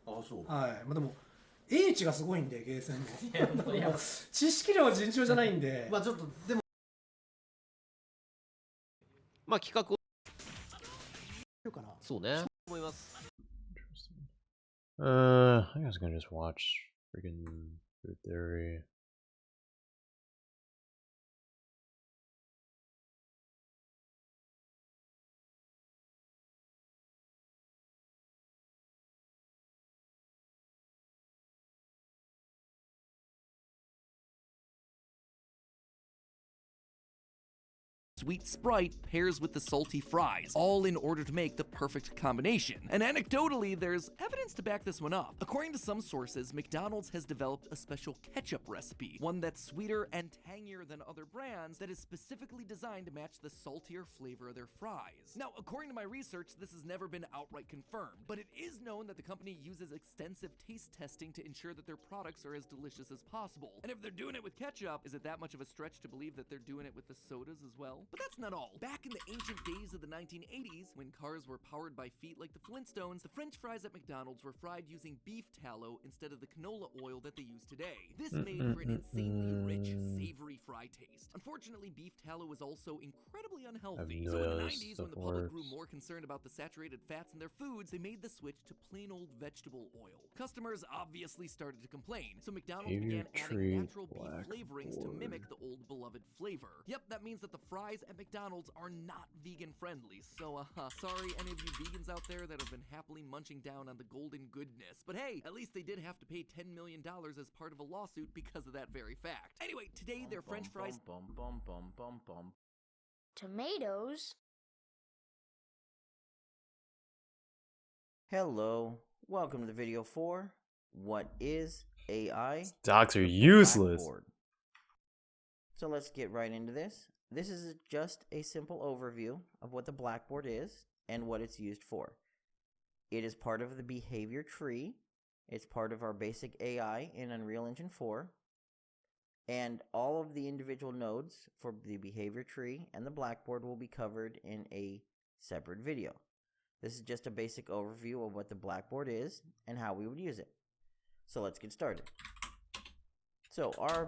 あ、そう。はい。まあでも英知がすごいんで、ゲーセンの。いや知識量は尋常じゃないんで。まあちょっとでもまあ企画をかな。そうね思います。 I think I was gonna just watch freaking Food Theory. Sweet Sprite pairs with the salty fries, all in order to make the perfect combination. And anecdotally, there's evidence to back this one up. According to some sources, McDonald's has developed a special ketchup recipe, one that's sweeter and tangier than other brands that is specifically designed to match the saltier flavor of their fries. Now, according to my research, this has never been outright confirmed, but it is known that the company uses extensive taste testing to ensure that their products are as delicious as possible. And if they're doing it with ketchup, is it that much of a stretch to believe that they're doing it with the sodas as well? But that's not all. Back in the ancient days of the 1980s, when cars were powered by feet like the Flintstones, the French fries at McDonald's were fried using beef tallow instead of the canola oil that they use today. This made for an insanely rich, savory fry taste. Unfortunately, beef tallow is also incredibly unhealthy. no So in the idea how 90s, this when the stuff public grew works. more concerned about the saturated fats in their foods, they made the switch to plain old vegetable oil. Customers obviously started to complain, so McDonald's Behavior began tree adding natural beef black flavorings to board. mimic the old beloved flavor. Yep, that means that the fries at McDonald's are not vegan friendly, so sorry any of you vegans out there that have been happily munching down on the golden goodness. But hey, at least they did have to pay $10 million as part of a lawsuit because of that very fact. Anyway, today their French fries... Tomatoes? Hello, welcome to the video for What is AI? Dogs are useless. Blackboard. So let's get right into this. This is just a simple overview of what the Blackboard is and what it's used for. It is part of the behavior tree. It's part of our basic AI in Unreal Engine 4. And all of the individual nodes for the behavior tree and the Blackboard will be covered in a separate video. This is just a basic overview of what the Blackboard is and how we would use it. So let's get started. So our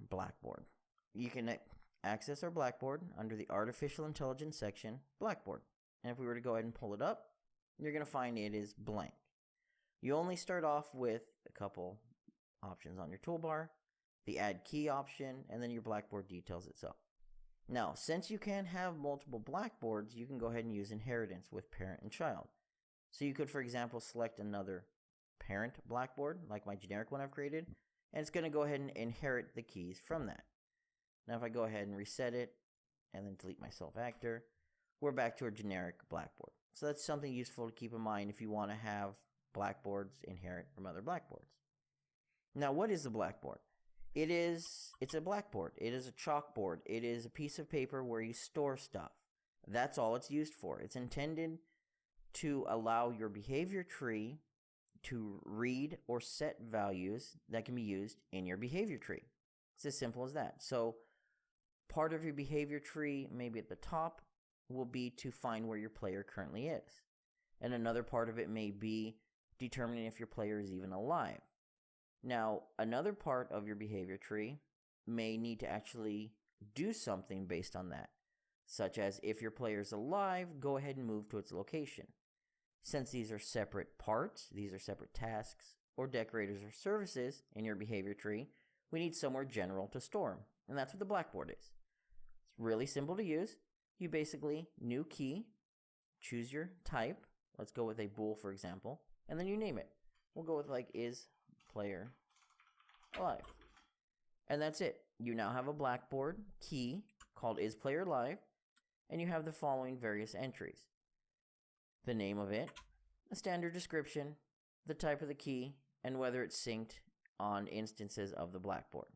Blackboard. You can access our Blackboard under the Artificial Intelligence section, Blackboard. And if we were to go ahead and pull it up, you're going to find it is blank. You only start off with a couple options on your toolbar, the Add Key option, and then your Blackboard details itself. Now, since you can have multiple Blackboards, you can go ahead and use inheritance with parent and child. So you could, for example, select another parent Blackboard, like my generic one I've created, and it's going to go ahead and inherit the keys from that. Now, if I go ahead and reset it, and then delete my self actor, we're back to our generic Blackboard. So that's something useful to keep in mind if you want to have Blackboards inherit from other Blackboards. Now, what is the Blackboard? It's a blackboard. It is a chalkboard. It is a piece of paper where you store stuff. That's all it's used for. It's intended to allow your behavior tree to read or set values that can be used in your behavior tree. It's as simple as that. So part of your behavior tree, maybe at the top, will be to find where your player currently is. And another part of it may be determining if your player is even alive. Now, another part of your behavior tree may need to actually do something based on that, such as if your player is alive, go ahead and move to its location. Since these are separate parts, these are separate tasks, or decorators or services in your behavior tree, we need somewhere general to store them, and that's what the Blackboard is. It's really simple to use. You basically, new key, choose your type, let's go with a bool for example, and then you name it. We'll go with like is player alive. And that's it. You now have a Blackboard key called is player alive, and you have the following various entries. The name of it, a standard description, the type of the key, and whether it's synced on instances of the Blackboard.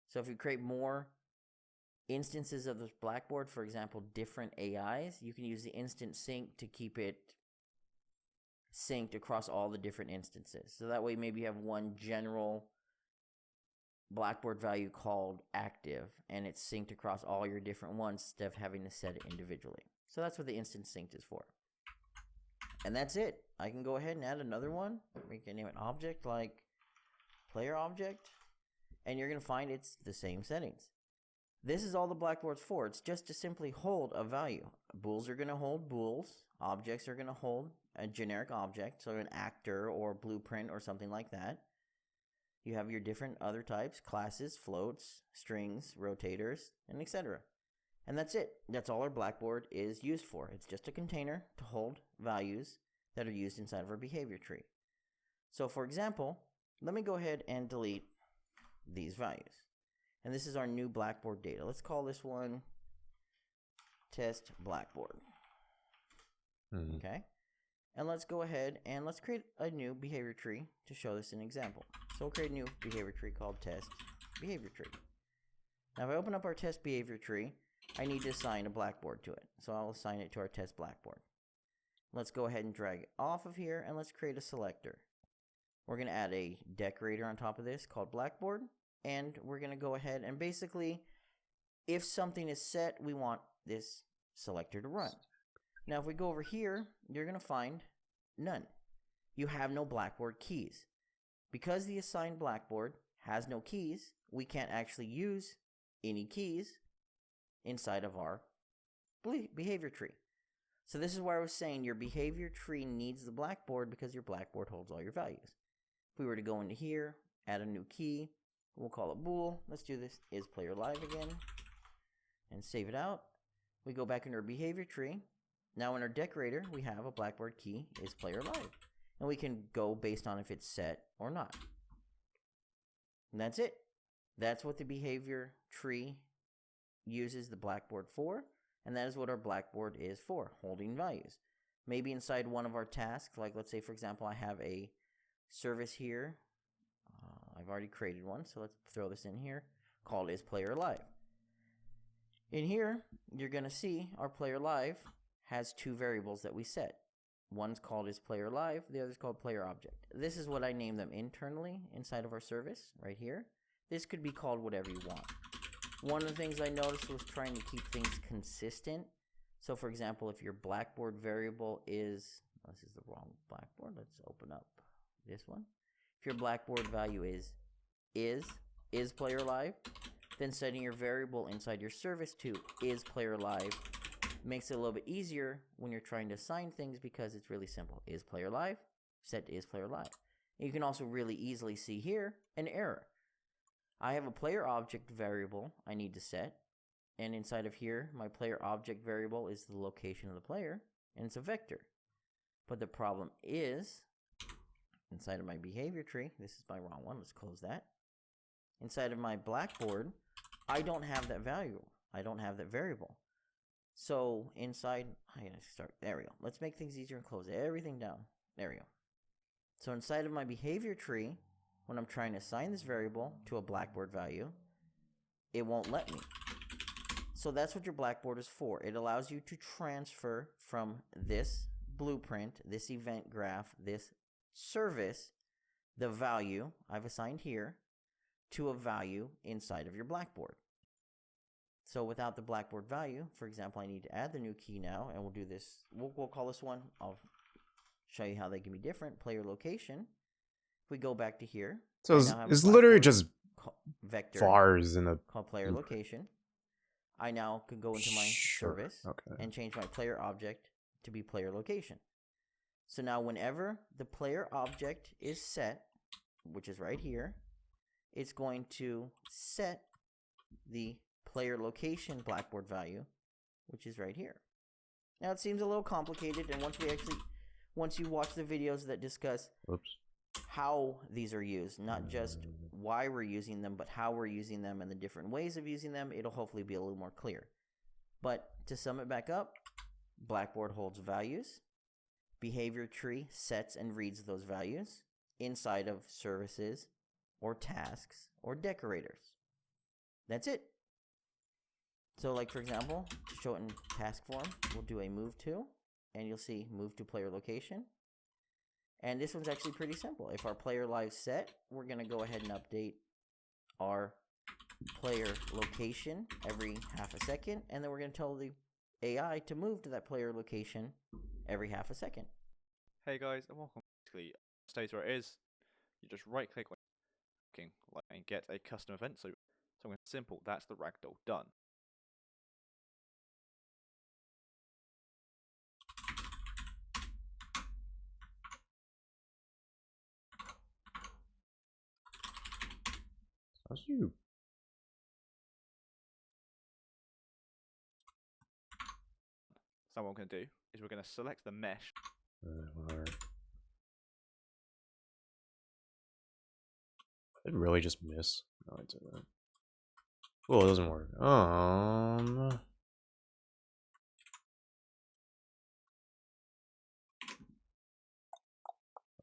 So if you create more instances of this Blackboard, for example, different AIs, you can use the instant sync to keep it synced across all the different instances. So that way maybe you have one general Blackboard value called active, and it's synced across all your different ones instead of having to set it individually. So that's what the instant synced is for. And that's it. I can go ahead and add another one. We can name an object like player object, and you're going to find it's the same settings. This is all the Blackboard's for. It's just to simply hold a value. Bools are going to hold bools. Objects are going to hold a generic object, so an actor or blueprint or something like that. You have your different other types, classes, floats, strings, rotators, and etc. And that's it. That's all our Blackboard is used for. It's just a container to hold values that are used inside of our behavior tree. So for example, let me go ahead and delete these values. And this is our new Blackboard data. Let's call this one test Blackboard. Okay. And let's go ahead and let's create a new behavior tree to show this an example. So we'll create a new behavior tree called test behavior tree. Now if I open up our test behavior tree, I need to assign a Blackboard to it. So I'll assign it to our test Blackboard. Let's go ahead and drag it off of here and let's create a selector. We're going to add a decorator on top of this called Blackboard. And we're going to go ahead and basically, if something is set, we want this selector to run. Now, if we go over here, you're going to find none. You have no Blackboard keys. Because the assigned Blackboard has no keys, we can't actually use any keys inside of our behavior tree. So this is why I was saying your behavior tree needs the Blackboard because your Blackboard holds all your values. If we were to go into here, add a new key, we'll call it bool. Let's do this is player live again and save it out. We go back into our behavior tree. Now in our decorator, we have a Blackboard key is player live. And we can go based on if it's set or not. And that's it. That's what the behavior tree uses the Blackboard for. And that is what our Blackboard is for, holding values. Maybe inside one of our tasks, like let's say for example, I have a service here. I've already created one, so let's throw this in here, called is player live. In here, you're going to see our player live has two variables that we set. One's called is player live, the other's called player object. This is what I name them internally inside of our service right here. This could be called whatever you want. One of the things I noticed was trying to keep things consistent. So for example, if your Blackboard variable is, this is the wrong Blackboard, let's open up this one. If your Blackboard value is player live, then setting your variable inside your service to is player live makes it a little bit easier when you're trying to assign things because it's really simple. Is player live, set to is player live. And you can also really easily see here an error. I have a player object variable I need to set, and inside of here, my player object variable is the location of the player, and it's a vector. But the problem is, inside of my behavior tree, this is my wrong one, let's close that. Inside of my Blackboard, I don't have that value. I don't have that variable. So inside, I gotta start, there we go. Let's make things easier and close everything down. There we go. So inside of my behavior tree, when I'm trying to assign this variable to a Blackboard value, it won't let me. So that's what your Blackboard is for. It allows you to transfer from this blueprint, this event graph, this service, the value I've assigned here, to a value inside of your Blackboard. So without the Blackboard value, for example, I need to add the new key now, and we'll do this. We'll call this one, I'll show you how they can be different, player location. If we go back to here, So it's literally just vector vars in a called player location. I now can go into my service and change my player object to be player location. So now whenever the player object is set, which is right here, it's going to set the player location Blackboard value, which is right here. Now it seems a little complicated, and once you watch the videos that discuss how these are used, not just why we're using them, but how we're using them and the different ways of using them, it'll hopefully be a little more clear. But to sum it back up, Blackboard holds values, behavior tree sets and reads those values inside of services or tasks or decorators. That's it. So like for example, to show it in task form, we'll do a move to, and you'll see move to player location. And this one's actually pretty simple. If our player live set, we're going to go ahead and update our player location every half a second, and then we're going to tell the AI to move to that player location every half a second. Hey guys, and welcome. Basically, stays where it is. You just right click when clicking and get a custom event. So something simple. That's the ragdoll done. How's you? So what we're going to do is we're going to select the mesh. Whatever. Did it really just miss? No, I didn't. Oh, it doesn't work.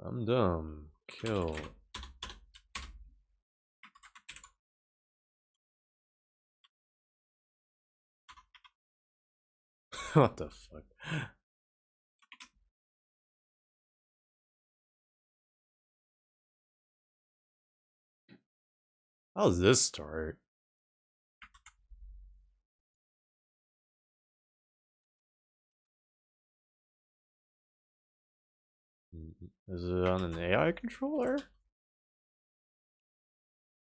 I'm dumb. Kill. What the fuck? How does this start? Is it on an AI controller?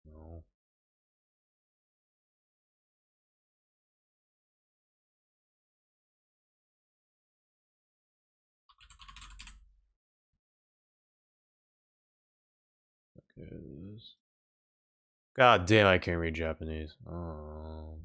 No. Is... God damn, I can't read Japanese. Oh.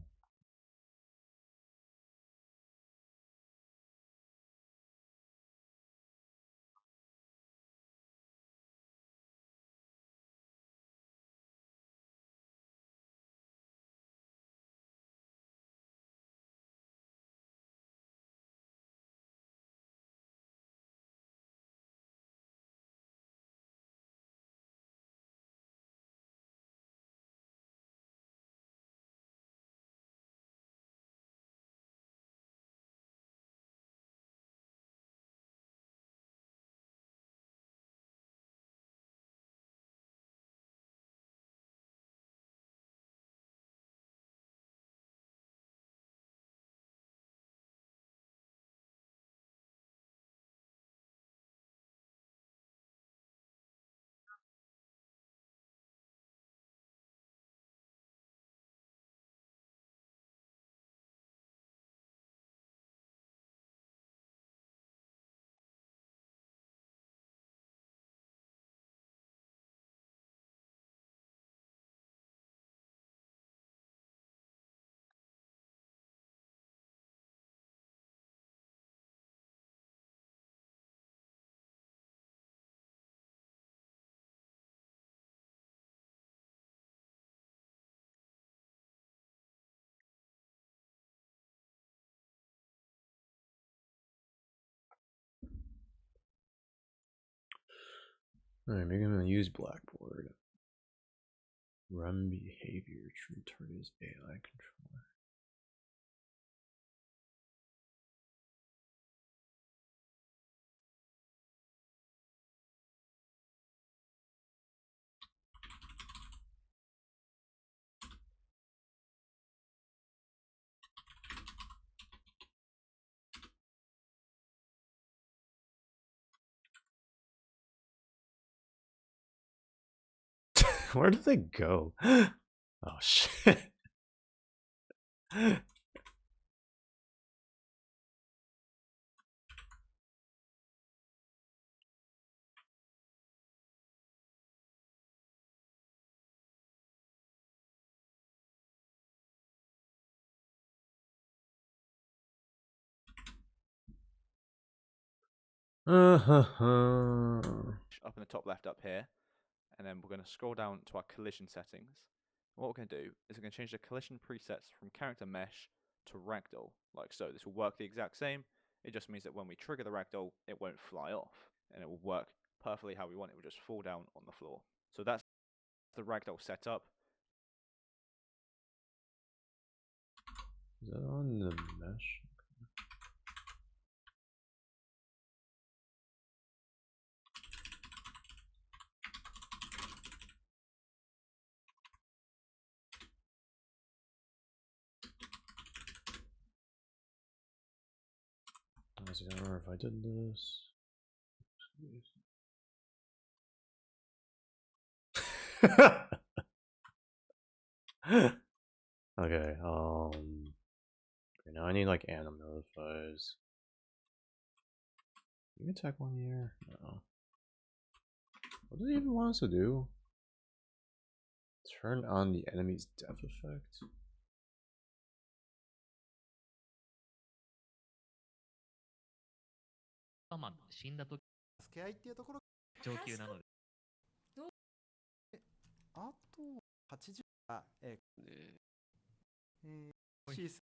Alright, maybe I'm gonna use Blackboard. Run behavior to return as AI controller. Where did they go? Oh shit. Up in the top left up here, and then we're going to scroll down to our collision settings. What we're going to do is we're going to change the collision presets from character mesh to ragdoll, like so. This will work the exact same. It just means that when we trigger the ragdoll, it won't fly off, and it will work perfectly how we want. It will just fall down on the floor. So that's the ragdoll setup. Is that on the mesh? I don't remember if I did this. Okay, okay, now I need like Anim notifies. You can attack 1 year? No. What does it even want us to do? Turn on the enemy's death effect? まあ死んだ時助け合いっていうところ上級なのであと80がシース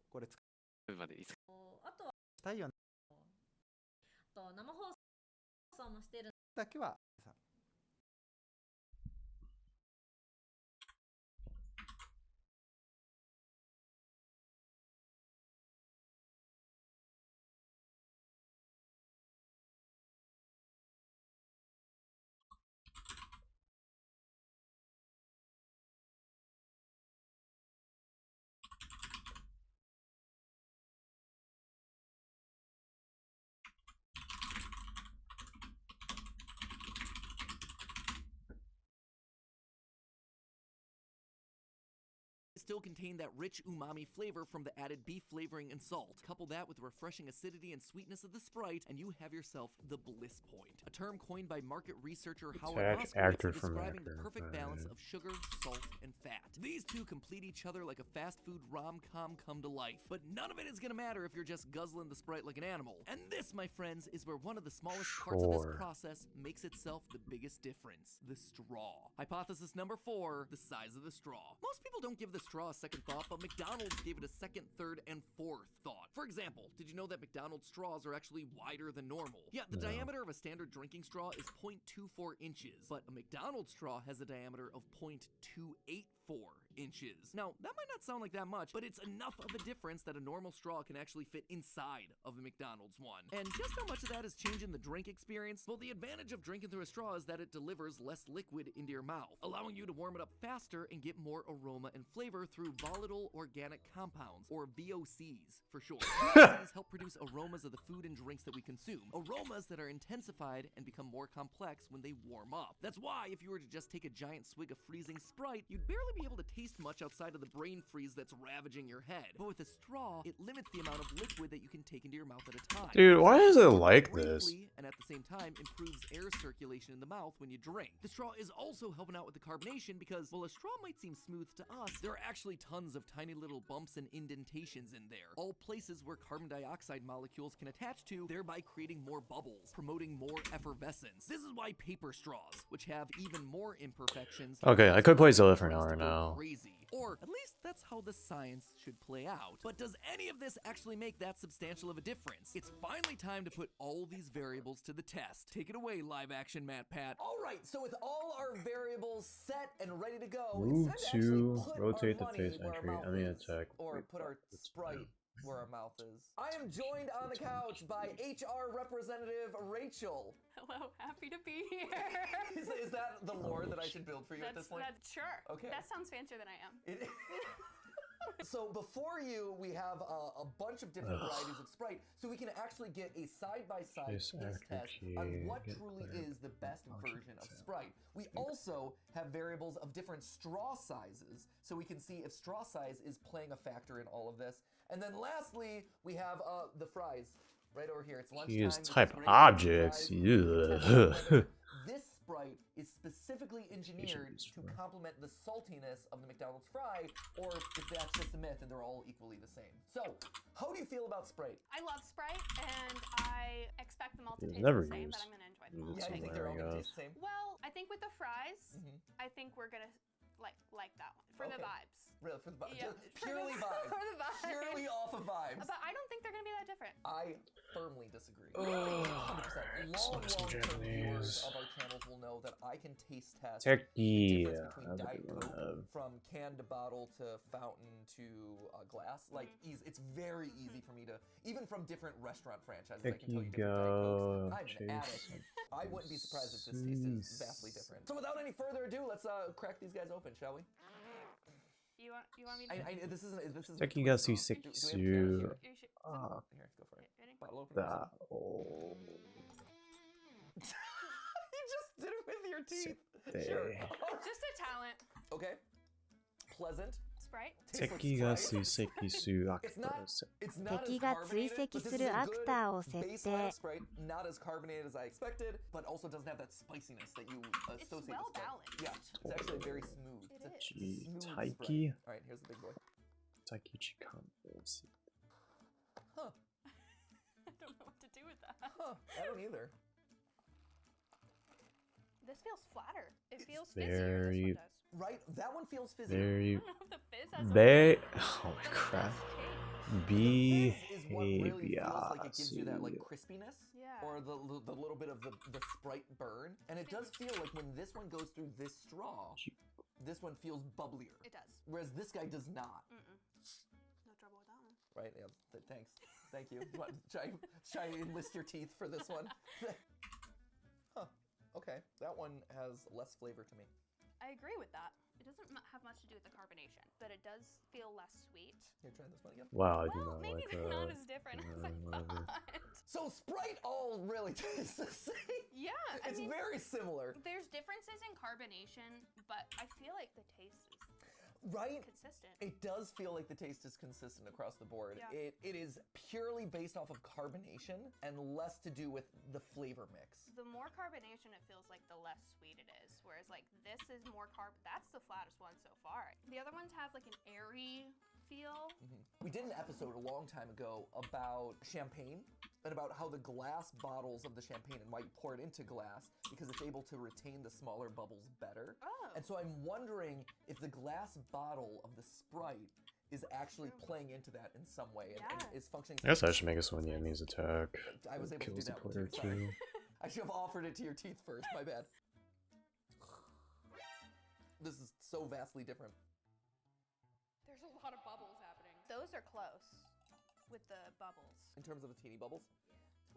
これ使うまでいいですか。あとはしたいよね生放送もしてるだけはさ Still contain that rich umami flavor from the added beef flavoring and salt. Couple that with the refreshing acidity and sweetness of the Sprite, and you have yourself the Bliss Point, a term coined by market researcher Howard Moskowitz describing the perfect balance of sugar, salt, and fat. These two complete each other like a fast food rom-com come to life. But none of it is gonna matter if you're just guzzling the Sprite like an animal. And this, my friends, is where one of the smallest parts of this process makes itself the biggest difference: the straw. Hypothesis number 4, the size of the straw. Most people don't give the straw a second thought, but McDonald's gave it a second, third, and fourth thought. For example, did you know that McDonald's straws are actually wider than normal? Yeah, the diameter of a standard drinking straw is 0.24 inches, but a McDonald's straw has a diameter of 0.284 inches. Now, that might not sound like that much, but it's enough of a difference that a normal straw can actually fit inside of a McDonald's one. And just how much of that is changing the drink experience? Well, the advantage of drinking through a straw is that it delivers less liquid into your mouth, allowing you to warm it up faster and get more aroma and flavor through volatile organic compounds, or VOCs for short. VOCs help produce aromas of the food and drinks that we consume, aromas that are intensified and become more complex when they warm up. That's why if you were to just take a giant swig of freezing Sprite, you'd barely be able to taste much outside of the brain freeze that's ravaging your head. But with a straw, it limits the amount of liquid that you can take into your mouth at a time. Dude, why is it like this? And at the same time, improves air circulation in the mouth when you drink. The straw is also helping out with the carbonation because, while a straw might seem smooth to us, there are actually tons of tiny little bumps and indentations in there, all places where carbon dioxide molecules can attach to, thereby creating more bubbles, promoting more effervescence. This is why paper straws, which have even more imperfections, Okay, I could play Zelda for an hour now. Crazy. Or at least that's how the science should play out. But does any of this actually make that substantial of a difference? It's finally time to put all these variables to the test. Take it away, live action MatPat. All right, so with all our variables set and ready to go, Move it's time to to actually put rotate the our face money where our entry. mouth I mean is, attack. or put our Sprite where our mouth is. I am joined on the couch by HR representative Rachel. Hello, happy to be here. Is that the lore that I should build for you at this point? Sure. Okay. That sounds fancier than I am. So before you, we have a bunch of different varieties of Sprite, so we can actually get a side-by-side taste test on what truly is the best version of Sprite. We also have variables of different straw sizes, so we can see if straw size is playing a factor in all of this. And then lastly, we have the fries right over here. It's lunchtime. Use type objects. Yeah. This Sprite is specifically engineered to complement the saltiness of the McDonald's fry, or if that's just a myth and they're all equally the same. So, how do you feel about Sprite? I love Sprite, and I expect them all to taste never the same, used. but I'm going to enjoy them all. Yeah, you think they're all going to taste the same? Well, I think with the fries, I think we're going to like that one for the vibes. Really, for the vibes? Yeah, Purely vibes. For the vibes. Purely off of vibes. But I don't think they're going to be that different. I firmly disagree. 100%. Some Long-term Japanese. viewers of our channels will know that I can taste test Techie. the difference between Diet Coke from can to bottle to fountain to glass. Like, it's very easy for me to, even from different restaurant franchises, I can tell you different Diet Cokes. I'm an addict. I wouldn't be surprised if this tastes vastly different. So without any further ado, let's crack these guys open, shall we? You want me to? This is. Techie got C6. Here, go for it. Ready? Bottle opener. your teeth. They- Sure. Just a talent. Okay. Pleasant. Sprite. Tastes like 敵が Sprite. 追跡するアク It's タ not ーを設 it's not as 敵が追 carbonated, 跡 but this す is る a アク good ターを設 baseline 定 Sprite. Not as carbonated as I expected, but also doesn't have that spiciness that you It's associate well with Sprite. balanced. Yeah, it's actually very smooth. It It's a is. Gee, smooth Taiki. Sprite. All right, here's the big boy. Taikichi Conference. Huh. I don't know what to do with that. Huh. I don't either. This feels flatter. It feels very- fizzier. This one does. Right? That one feels fizzy. I Very don't know if the fizz has a very flavor. oh my crap. Fizz is what really feels like it gives you that like Behavior. crispiness, Yeah. or the little bit of the Sprite burn, and it does feel like when this one goes through this straw, this one feels bubblier, It does. whereas this guy does not. Mm-mm. No trouble with that one. Right? Yeah. Thanks. Thank you. What, should I enlist your teeth for this one? Huh. Okay. That one has less flavor to me. I agree with that. It doesn't have much to do with the carbonation, but it does feel less sweet. Here, try this one again. Wow, I do Well, not maybe like they're not that. as different as I whatever. thought. So Sprite all really tastes the same. Yeah, I It's mean, very similar, there's differences in carbonation, but I feel like the taste is right? consistent. It does feel like the taste is consistent across the board. Yeah. It is purely based off of carbonation and less to do with the flavor mix. The more carbonation it feels like, the less sweet it is. Whereas like this is more that's the flattest one so far. The other ones have like an airy feel. We did an episode a long time ago about champagne and about how the glass bottles of the champagne and why you pour it into glass because it's able to retain the smaller bubbles better. Oh. And so I'm wondering if the glass bottle of the Sprite is actually playing into that in some way and is functioning. I guess I should make this one Vietnamese attack. I was able to do Kills the that one player too. Sorry. too. I should have offered it to your teeth first. My bad. This is so vastly different. There's a lot of bubbles happening. Those are close with the bubbles. In terms of the teeny bubbles?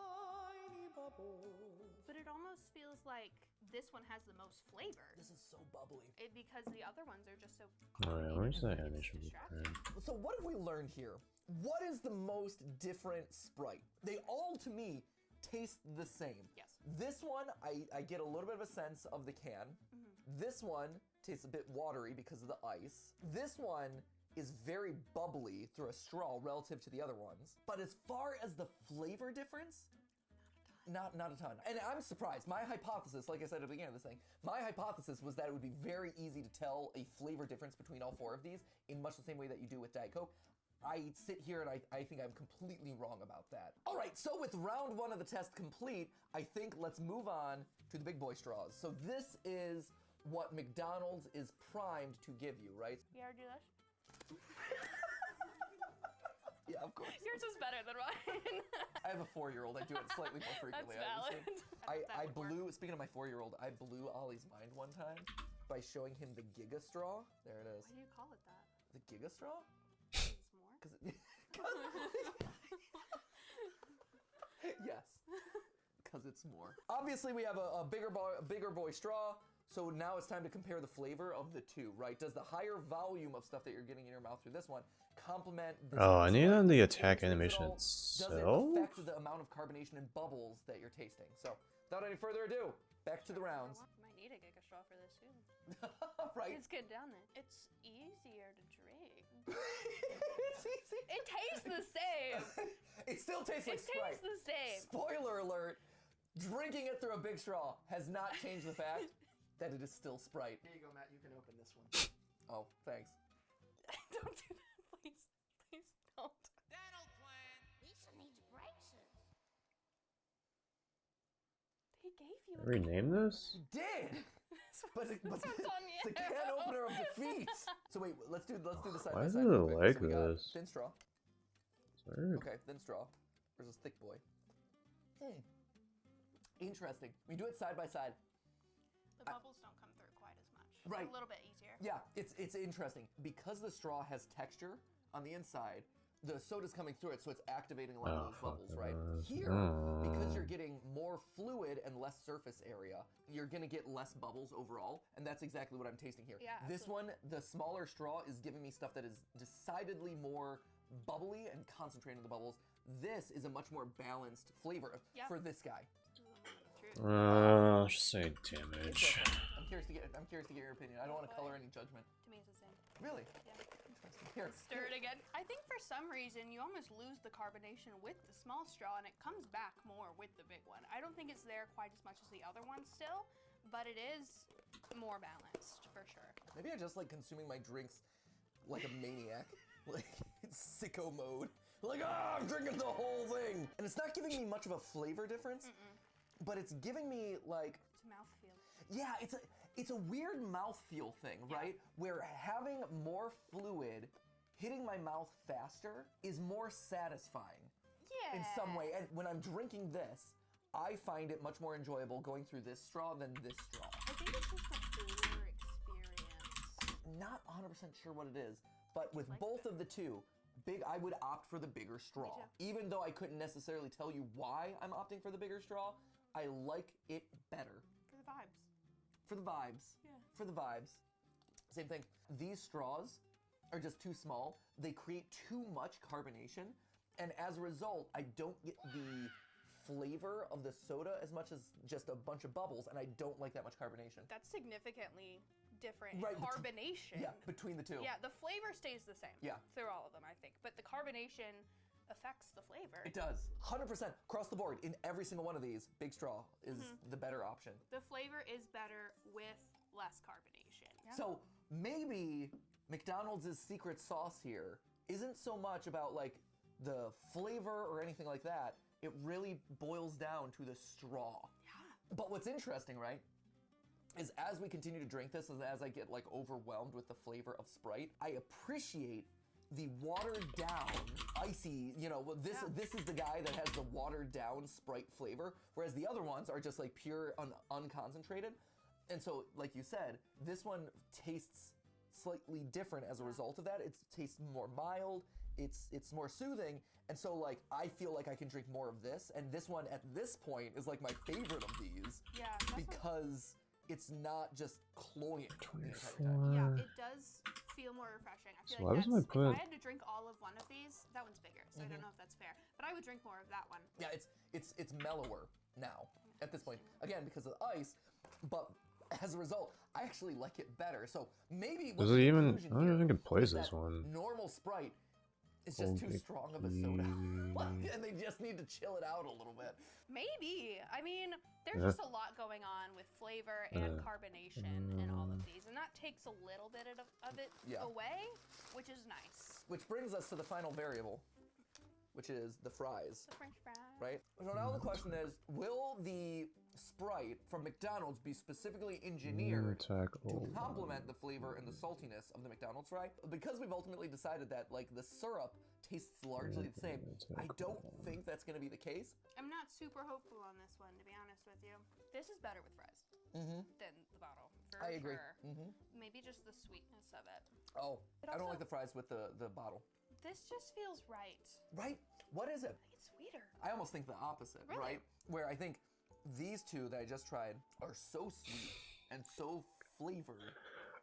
Tiny bubbles. But it almost feels like this one has the most flavor. This is so bubbly. Because the other ones are just so Alright, where's that animation distracting. blueprint? So what have we learned here? What is the most different Sprite? They all, to me, taste the same. Yes. This one, I get a little bit of a sense of the can. This one tastes a bit watery because of the ice. This one is very bubbly through a straw relative to the other ones. But as far as the flavor difference, not a ton. And I'm surprised. My hypothesis, like I said at the beginning of this thing, my hypothesis was that it would be very easy to tell a flavor difference between all four of these in much the same way that you do with Diet Coke. I sit here and I think I'm completely wrong about that. All right, so with round one of the test complete, I think let's move on to the big boy straws. So this is what McDonald's is primed to give you, right? You ever do this? Yeah, of course. Yours is better than mine. I have a 4-year-old. I do it slightly more frequently. That's valid. I blew, speaking of my 4-year-old, I blew Ollie's mind one time by showing him the Giga Straw. There it is. Why do you call it that? The Giga Straw? It's more? Yes. Because it's more. Obviously, we have a bigger boy straw. So now it's time to compare the flavor of the two, right? Does the higher volume of stuff that you're getting in your mouth through this one complement this Oh, I need on the one? attack Does it animation all- itself. Does it affect the amount of carbonation and bubbles that you're tasting? So, without any further ado, back to the rounds. Might need a Giga Straw for this too. Right? It's good down there. It's easier to drink. It's easy. It tastes the same. It still tastes like It Sprite. tastes the same. Spoiler alert, drinking it through a big straw has not changed the fact that it is still Sprite. Here you go, Matt. You can open this one. Oh, thanks. Don't do that, please. Please don't. Lisa needs braces. He gave you a Rename this? You did! But This one's on you. it's a can opener of defeat. So wait, let's do the side Why by is side. it real quick. like So we got this? thin straw. Weird. Okay, thin straw versus thick boy. Interesting. We do it side by side. The bubbles don't come through quite as much. Right. A little bit easier. Yeah, it's interesting because the straw has texture on the inside. The soda's coming through it, so it's activating a lot of those bubbles, right? Here, because you're getting more fluid and less surface area, you're gonna get less bubbles overall, and that's exactly what I'm tasting here. Yeah, This one, the smaller straw, is giving me stuff that is decidedly more bubbly and concentrating the bubbles. This is a much more balanced flavor Yeah. for this guy. True. I'll just say damage. I'm curious to get your opinion. I don't want to color any judgment. To me, it's the same. Really? Yeah. Interesting. Here. Stir it again. I think for some reason you almost lose the carbonation with the small straw and it comes back more with the big one. I don't think it's there quite as much as the other one still, but it is more balanced for sure. Maybe I just like consuming my drinks like a maniac. Like, it's sicko mode. Like, I'm drinking the whole thing. And it's not giving me much of a flavor difference, but it's giving me like... It's a mouthfeel. Yeah, it's a weird mouthfeel thing, right? Where having more fluid hitting my mouth faster is more satisfying. Yeah. In some way. And when I'm drinking this, I find it much more enjoyable going through this straw than this straw. I think it's just the flavor experience. Not 100% sure what it is, but with both of the two, I would opt for the bigger straw. Even though I couldn't necessarily tell you why I'm opting for the bigger straw, I like it better. For the vibes. For the vibes. Yeah. For the vibes. Same thing. These straws are just too small. They create too much carbonation, and as a result, I don't get the flavor of the soda as much as just a bunch of bubbles, and I don't like that much carbonation. That's significantly different. Right, Carbonation. Yeah, between the two. Yeah, the flavor stays the same. Yeah. Through all of them, I think. But the carbonation affects the flavor. It does. 100% across the board. In every single one of these, big straw is the better option. The flavor is better with less carbonation. Yeah. So maybe McDonald's secret sauce here isn't so much about like the flavor or anything like that. It really boils down to the straw. Yeah. But what's interesting, right, is as we continue to drink this, and as I get like overwhelmed with the flavor of Sprite, I appreciate the watered down, icy, you know, this is the guy that has the watered down Sprite flavor, whereas the other ones are just like pure unconcentrated. And so, like you said, this one tastes slightly different as a result of that. It tastes more mild, it's more soothing, and so like I feel like I can drink more of this, and this one at this point is like my favorite of these. Yeah. Because it's not just cloying. 24. Yeah, it does feel more refreshing. I feel So like why that's, doesn't I if I had to drink all of one of these, that one's bigger, so I don't know if that's fair. But I would drink more of that one. Yeah, it's mellower now at this point. Again, because of the ice, but as a result, I actually like it better. So maybe Does it even? I don't even think it plays this one. Normal Sprite is just too strong of a soda, and they just need to chill it out a little bit. Maybe. I mean, there's just a lot going on with flavor and carbonation in all of these, and that takes a little bit of it away, which is nice. Which brings us to the final variable, which is the fries. The French fries. Right? So now the question is, will the Sprite from McDonald's be specifically engineered to complement the flavor and the saltiness of the McDonald's fry? Because we've ultimately decided that like the syrup tastes largely the same, I don't think that's going to be the case. I'm not super hopeful on this one, to be honest with you. This is better with fries than the bottle, for I agree. sure. Maybe just the sweetness of it. Oh, I don't like the fries with the bottle. This just feels right. Right? What is it? I think it's sweeter. I almost think the opposite, right? Where I think these two that I just tried are so sweet and so flavored,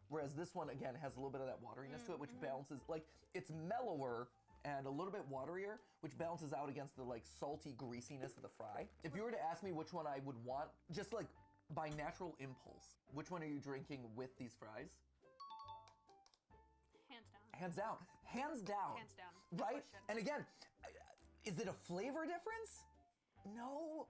whereas this one, again, has a little bit of that wateriness to it, which balances, like, it's mellower and a little bit waterier, which balances out against the, like, salty greasiness of the fry. If you were to ask me which one I would want, just, like, by natural impulse, which one are you drinking with these fries? Hands down. Hands down. Hands down. Hands down. No Right? question. And again, is it a flavor difference? No.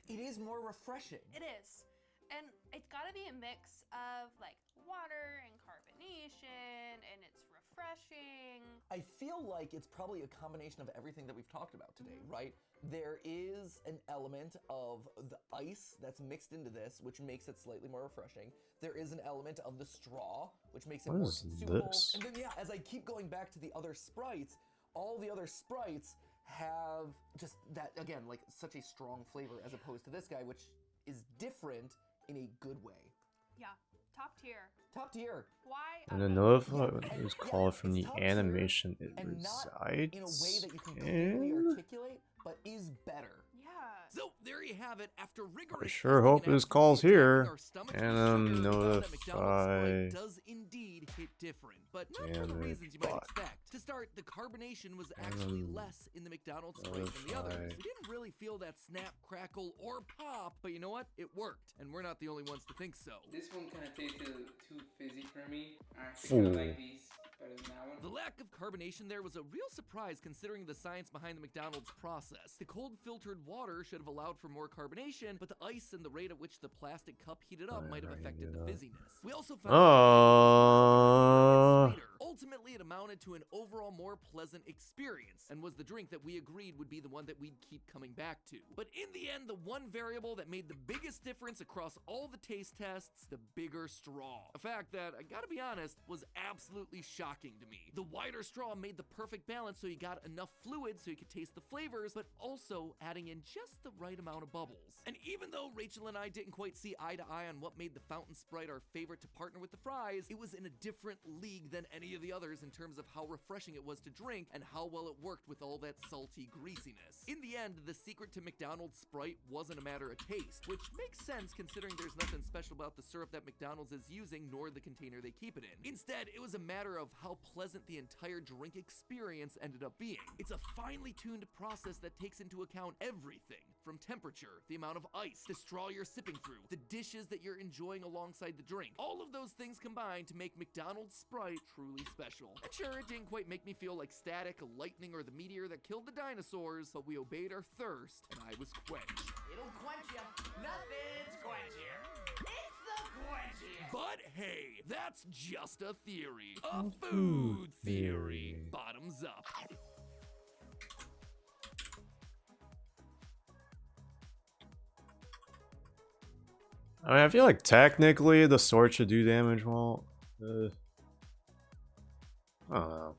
It is more refreshing. It is. And it's gotta be a mix of like water and carbonation, and it's refreshing. I feel like it's probably a combination of everything that we've talked about today, right? There is an element of the ice that's mixed into this, which makes it slightly more refreshing. There is an element of the straw, which makes it What more is consumable. this? And then, yeah, as I keep going back to the other Sprites, all the other Sprites have just that, again, like such a strong flavor as opposed to this guy, which is different in a good way. Yeah. Top tier. Top tier. Why? And another thought is called from the animation it And not resides in a way that you can clearly articulate, but is better. Yeah. So there you have it. After rigorous I sure hope this call's here. And notify. Does indeed hit different, but not for the reasons you might expect. To start, the carbonation was actually less in the McDonald's Sprite than the others. We didn't really feel that snap, crackle, or pop, but you know what? It worked, and we're not the only ones to think so. This one kind of tasted too fizzy for me. I actually kind of like these better than that one. The lack of carbonation there was a real surprise considering the science behind the McDonald's process. The cold filtered water should have allowed for more carbonation, but the ice and the rate at which the plastic cup heated up might have affected the fizziness. We also found later. Ultimately, it amounted to an overall more pleasant experience, and was the drink that we agreed would be the one that we'd keep coming back to. But in the end, the one variable that made the biggest difference across all the taste tests, the bigger straw. A fact that, I gotta be honest, was absolutely shocking to me. The wider straw made the perfect balance so you got enough fluid so you could taste the flavors, but also adding in just the right amount of bubbles. And even though Rachel and I didn't quite see eye to eye on what made the Fountain Sprite our favorite to partner with the fries, it was in a different league than any of the others in terms of how refreshing it was to drink and how well it worked with all that salty greasiness. In the end, the secret to McDonald's Sprite wasn't a matter of taste, which makes sense considering there's nothing special about the syrup that McDonald's is using nor the container they keep it in. Instead, it was a matter of how pleasant the entire drink experience ended up being. It's a finely tuned process that takes into account everything from temperature, the amount of ice, the straw you're sipping through, the dishes that you're enjoying alongside the drink. All of those things combined to make McDonald's Sprite truly special. And sure, it didn't quite make me feel like Static, Lightning, or the meteor that killed the dinosaurs, but we obeyed our thirst, and I was quenched. It'll quench you. Nothing's quenchier. It's the quenchier. But hey, that's just a theory. A food theory. Bottoms up. I mean, I feel like technically the sword should do damage while... I don't know.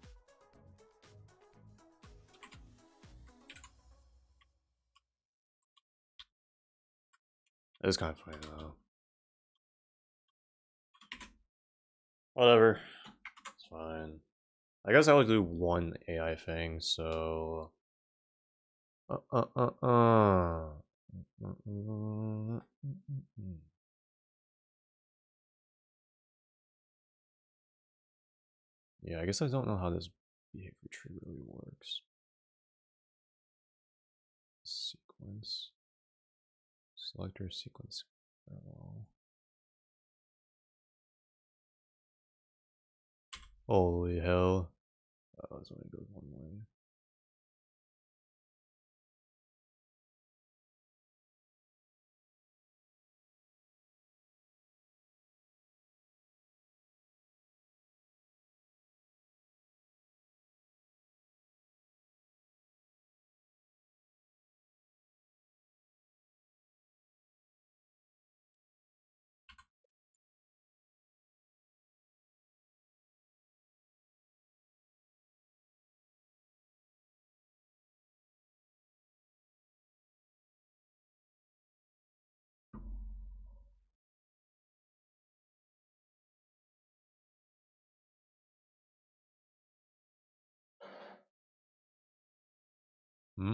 It's kind of funny though. Whatever. It's fine. I guess I would do one AI thing, so... Yeah, I guess I don't know how this behavior tree really works. Sequence. Selector sequence. Parallel. Holy hell. Oh, this only goes one way. Hmm?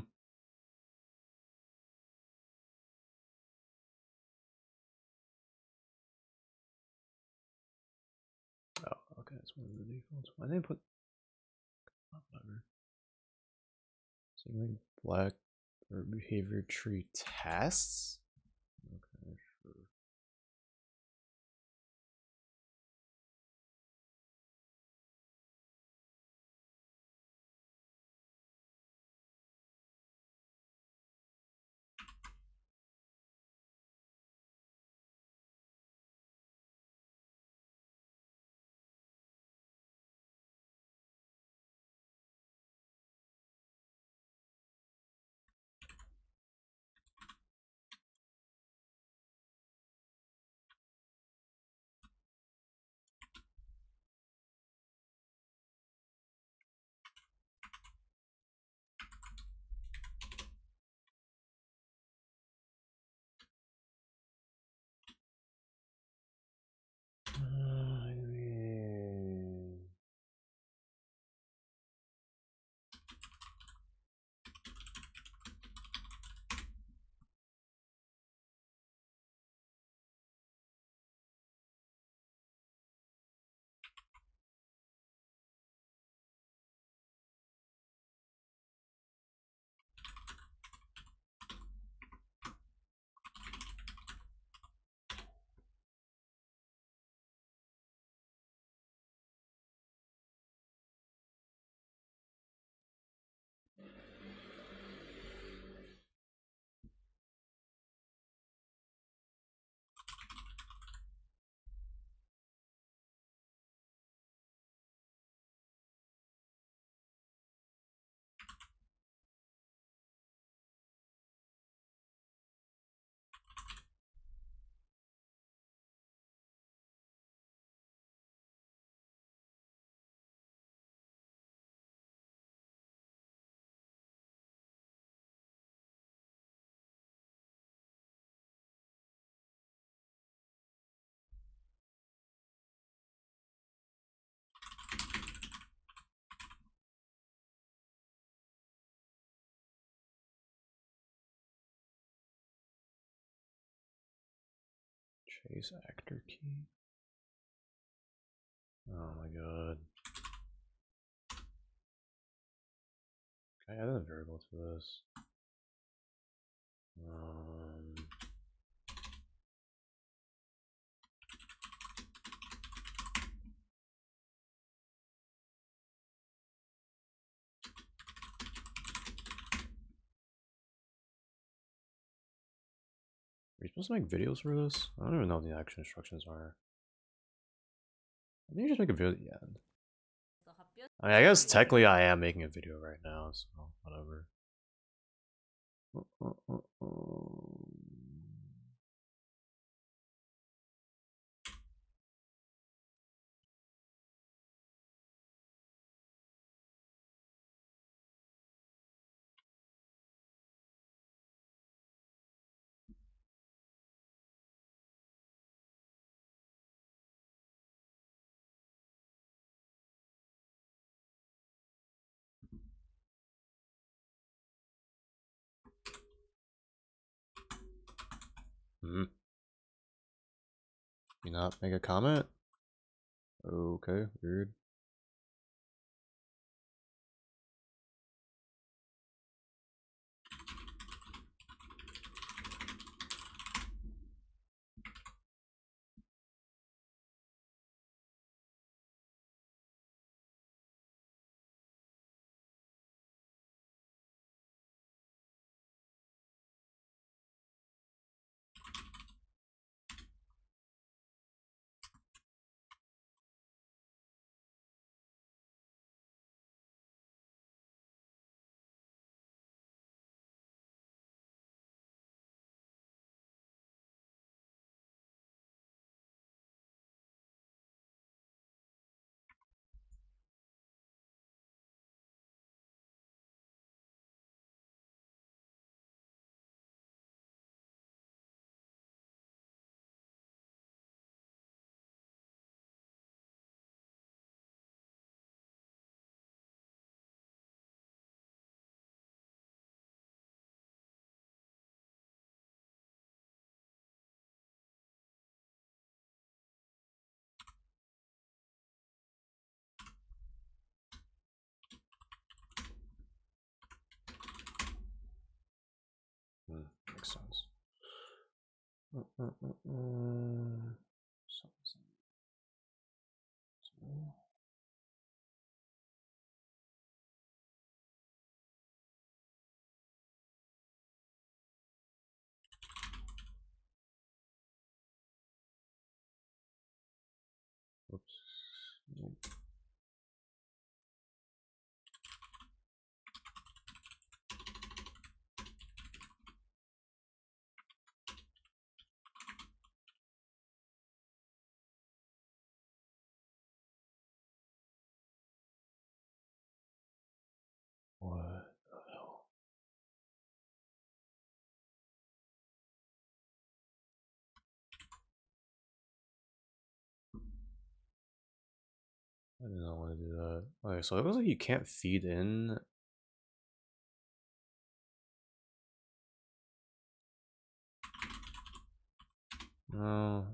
Oh, okay, that's one of the defaults. Why didn't they put whatever? Signaling black or behavior tree tests? Okay, sure. Face actor key. Oh my god. Can I add a variable to this? Are you supposed to make videos for this? I don't even know what the actual instructions are. I think you just make a video at the end. I mean, I guess technically I am making a video right now, so whatever. You not make a comment? Okay, weird. Makes sense. Oops. What the hell? I did not want to do that. Okay, so it looks like you can't feed in. No.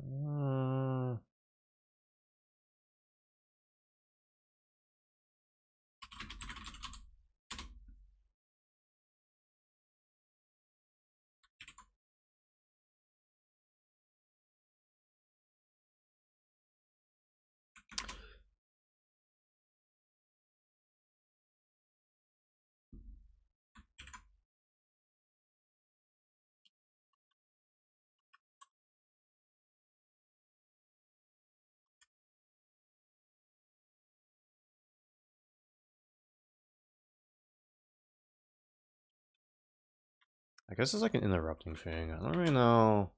I guess it's like an interrupting thing. I don't really know.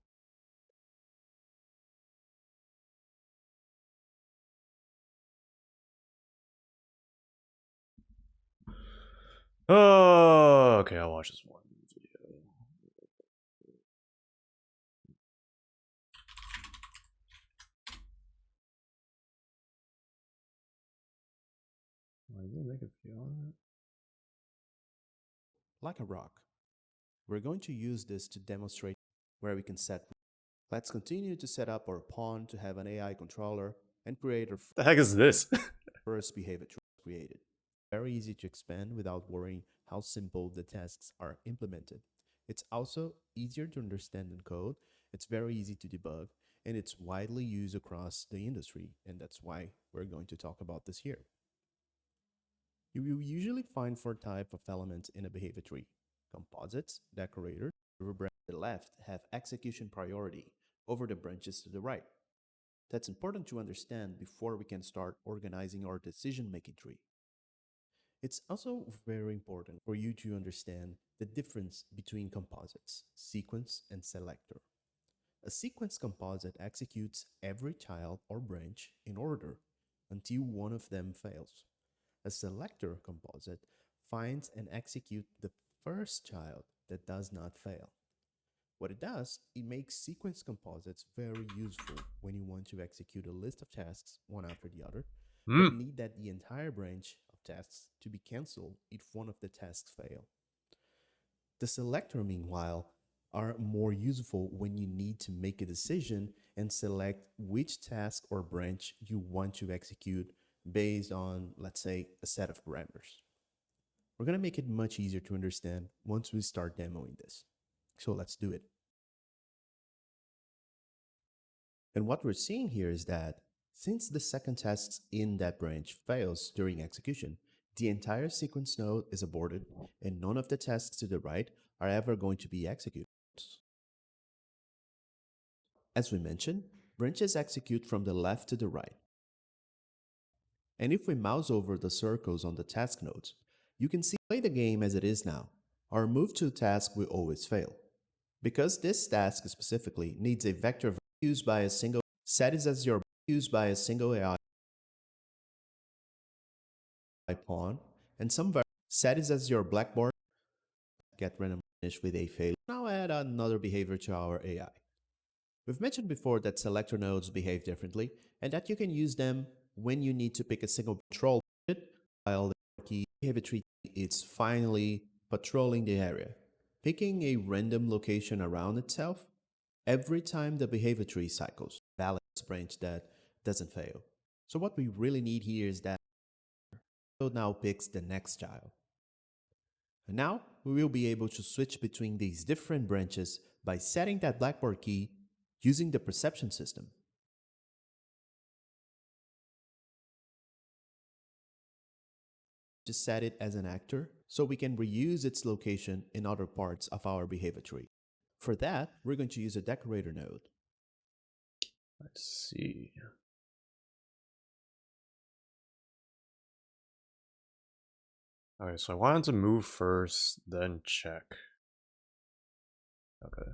Oh, okay, I'll watch this one video. I didn't make a video on it. Like a rock. We're going to use this to demonstrate where we can set Let's continue to set up our pawn to have an AI controller and create our The heck is this? first behavior created. Very easy to expand without worrying how simple the tasks are implemented. It's also easier to understand in code, it's very easy to debug, and it's widely used across the industry, and that's why we're going to talk about this here. You will usually find 4 types of elements in a behavior tree: composites, decorators. The branches to the left have execution priority over the branches to the right. That's important to understand before we can start organizing our decision-making tree. It's also very important for you to understand the difference between composites, sequence, and selector. A sequence composite executes every child or branch in order until one of them fails. A selector composite finds and executes the first child that does not fail. What it does, it makes sequence composites very useful when you want to execute a list of tasks one after the other, but need that the entire branch of tasks to be cancelled if one of the tasks fail. The selector, meanwhile, are more useful when you need to make a decision and select which task or branch you want to execute based on, let's say, a set of parameters. We're going to make it much easier to understand once we start demoing this. So let's do it. And what we're seeing here is that since the second task in that branch fails during execution, the entire sequence node is aborted and none of the tasks to the right are ever going to be executed. As we mentioned, branches execute from the left to the right. And if we mouse over the circles on the task nodes, you can see play the game as it is now. Our move to task will always fail. Because this task specifically needs a vector used by a single set is as your used by a single AI pawn, and some set is as your blackboard get random finish with a fail. Now add another behavior to our AI. We've mentioned before that selector nodes behave differently, and that you can use them when you need to pick a single patrol, while the key behavior tree is finally patrolling the area, picking a random location around itself every time the behavior tree cycles, valid branch that doesn't fail. So what we really need here is that node now picks the next child. And now we will be able to switch between these different branches by setting that blackboard key using the perception system. Just set it as an actor so we can reuse its location in other parts of our behavior tree. For that, we're going to use a decorator node. Let's see. Alright, so I wanted to move first, then check. Okay.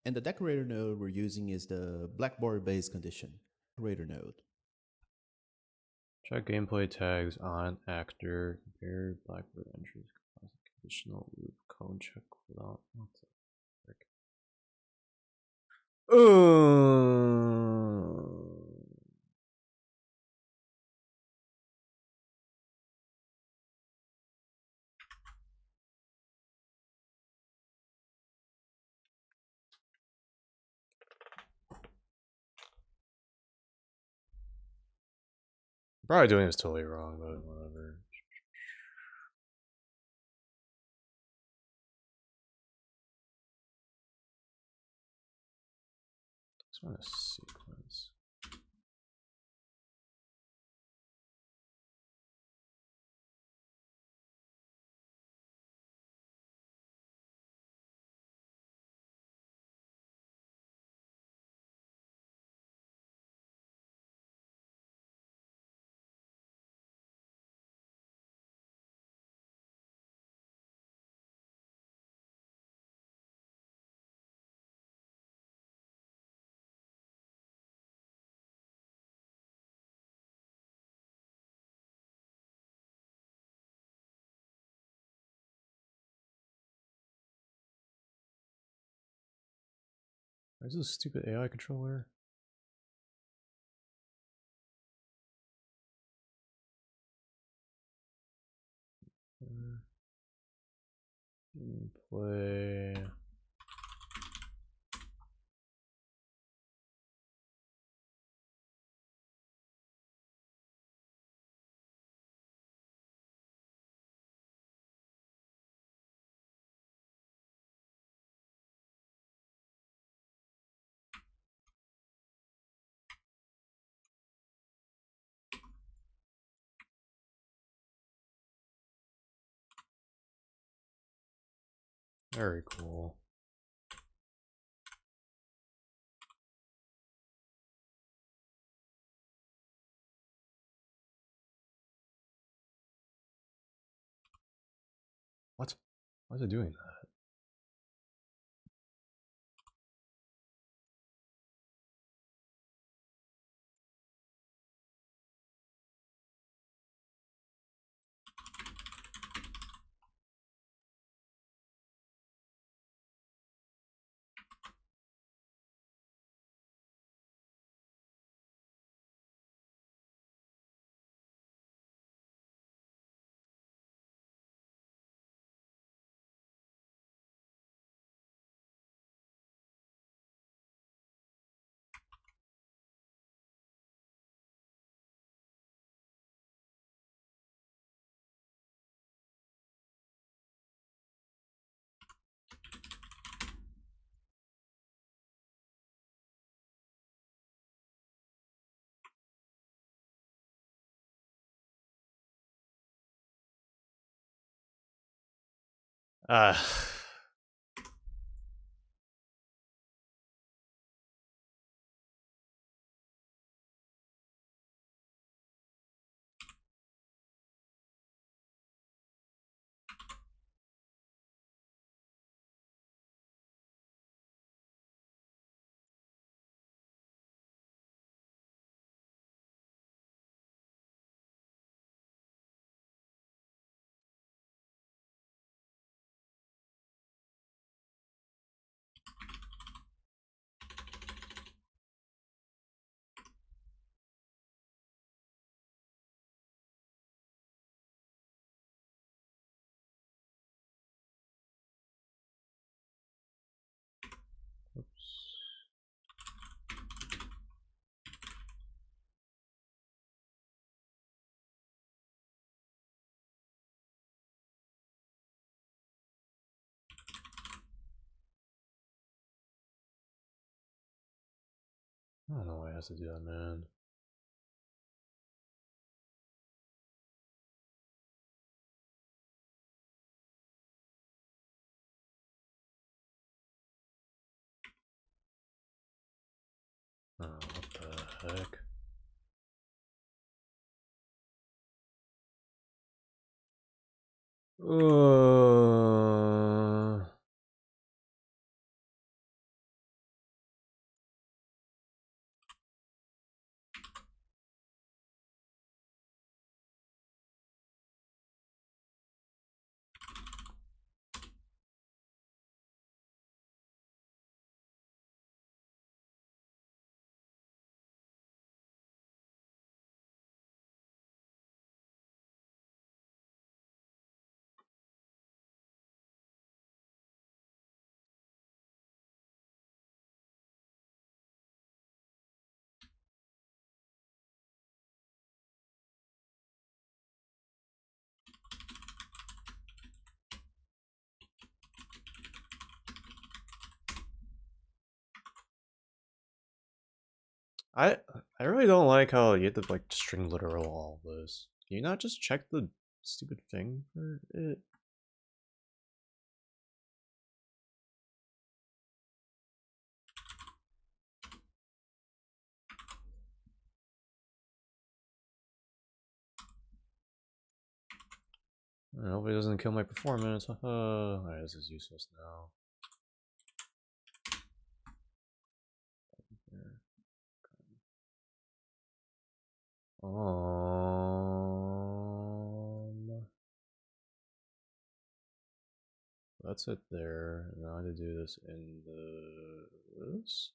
And the decorator node we're using is the blackboard-based condition, decorator node. Check gameplay tags on actor, compare blackboard entries, conditional loop, cone check cooldown. What the frick? Probably doing this totally wrong, but whatever. Just want to sequence. Where's this stupid AI controller? Play. Very cool. What? Why is it doing that? Oops. I don't know why it has to do that, man. Oh, what the heck? I really don't like how you have to like string literal all of this. Can you not just check the stupid thing for it? I hope it doesn't kill my performance. Alright, this is useless now. that's it there. Now I need to do this in this.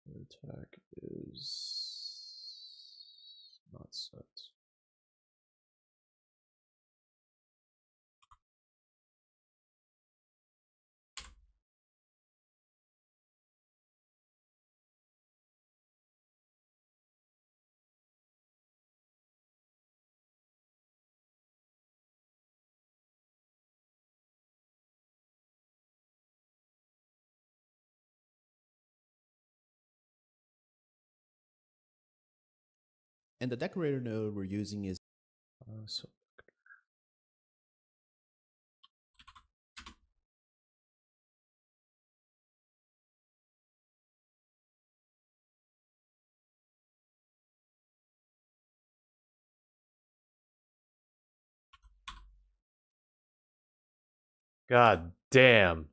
The attack is not set. And the decorator node we're using is So God damn.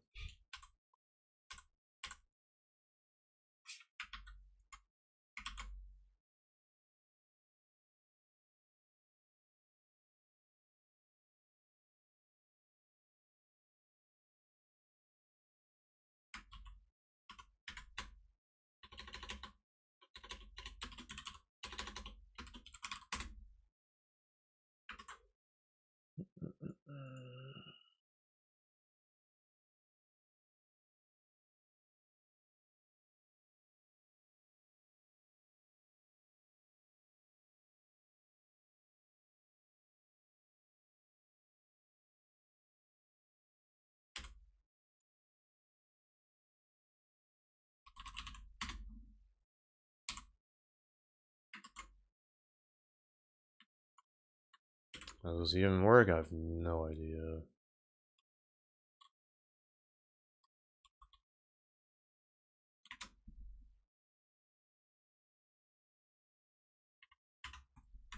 Does this even work? I have no idea.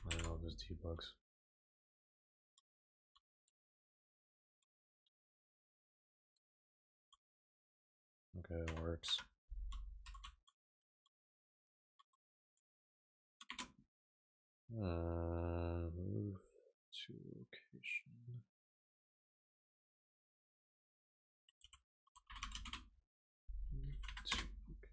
I don't know, just debugs. Okay, it works. Move to location. Move to location.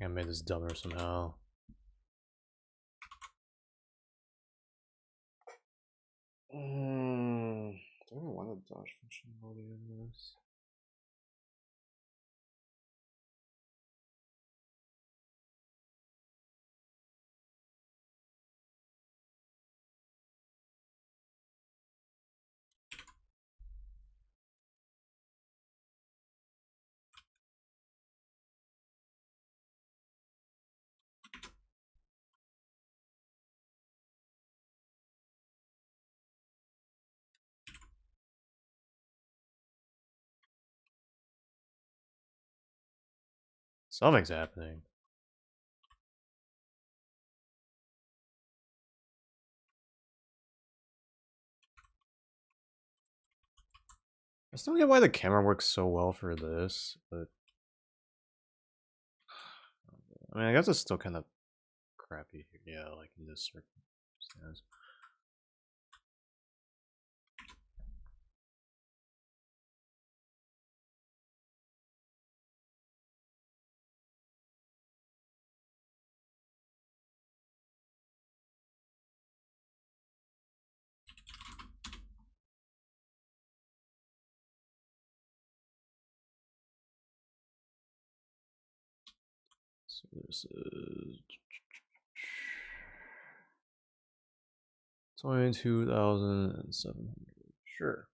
I made this dumber somehow. Do I even want a dodge functionality in this? Something's happening. I still don't get why the camera works so well for this, but I mean, I guess it's still kind of crappy here. Yeah, like in this circumstance. So this is 22,700. Sure.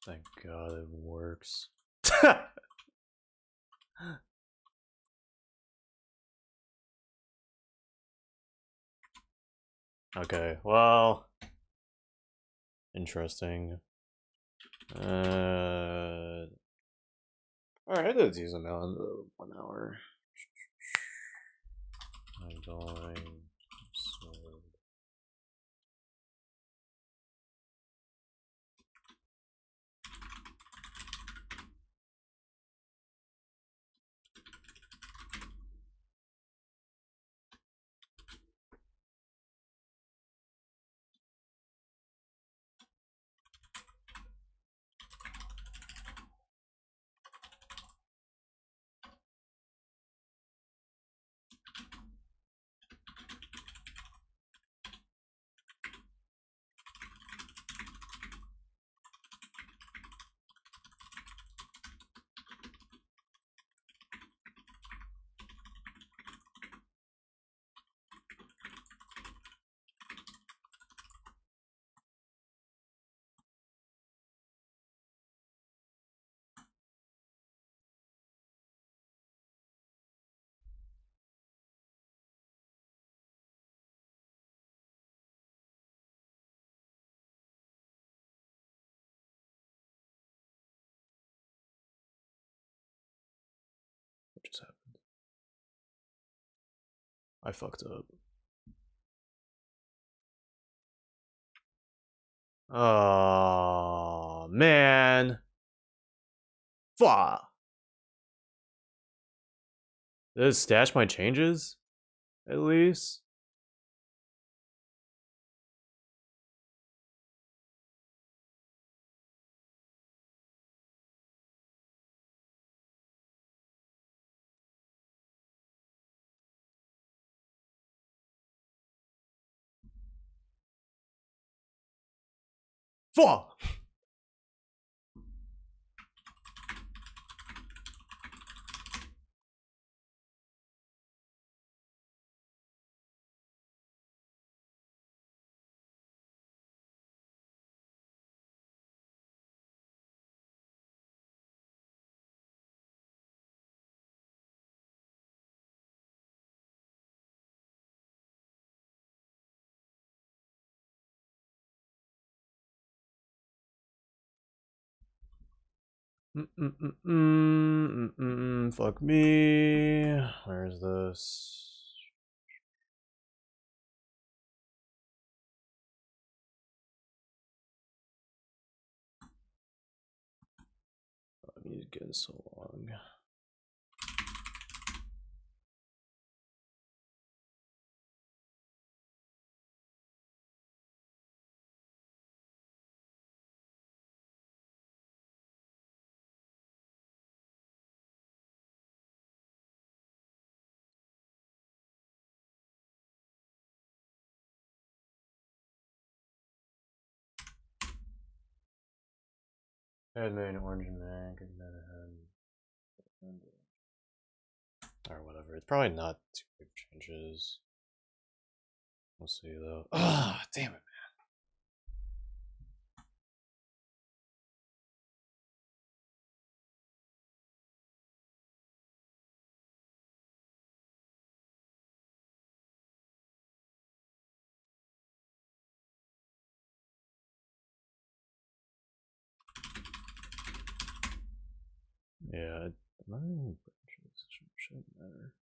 Thank God it works. Okay, well, interesting. Alright, I did a decent amount in 1 hour. I'm going sword. What just happened? I fucked up. Oh man. Fuck. Does it stash my changes? At least? Fuck! Fuck me. Where's this? Music getting so long. Head main orange man, good man ahead. Or whatever. It's probably not too big changes. We'll see though. Ah, damn it, man. Yeah, my shouldn't matter.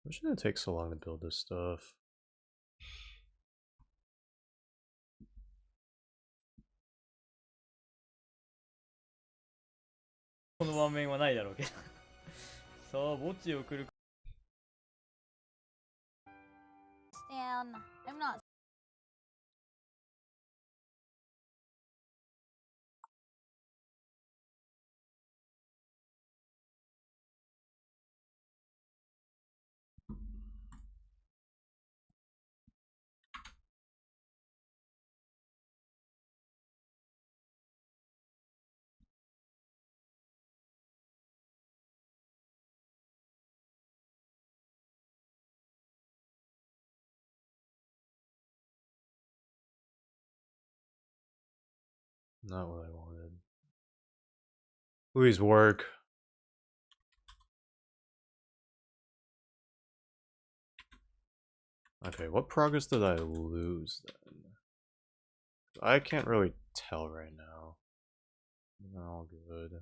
Why should it take so long to build this stuff? Stan, I'm not. Not what I wanted. Please work. Okay, what progress did I lose then? I can't really tell right now. All good.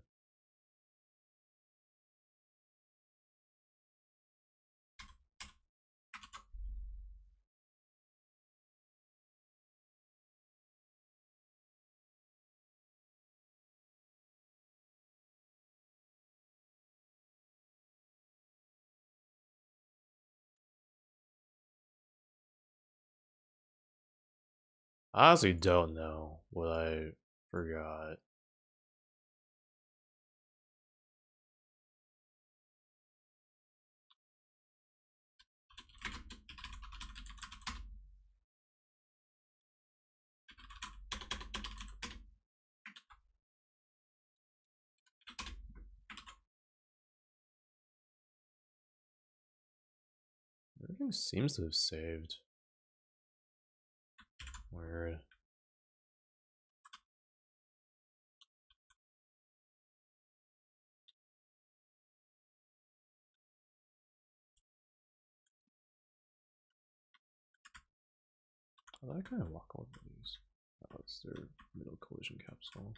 I honestly don't know what I forgot. Everything seems to have saved. Weird. I kind of walk all of these. Oh, it's their middle collision capsule.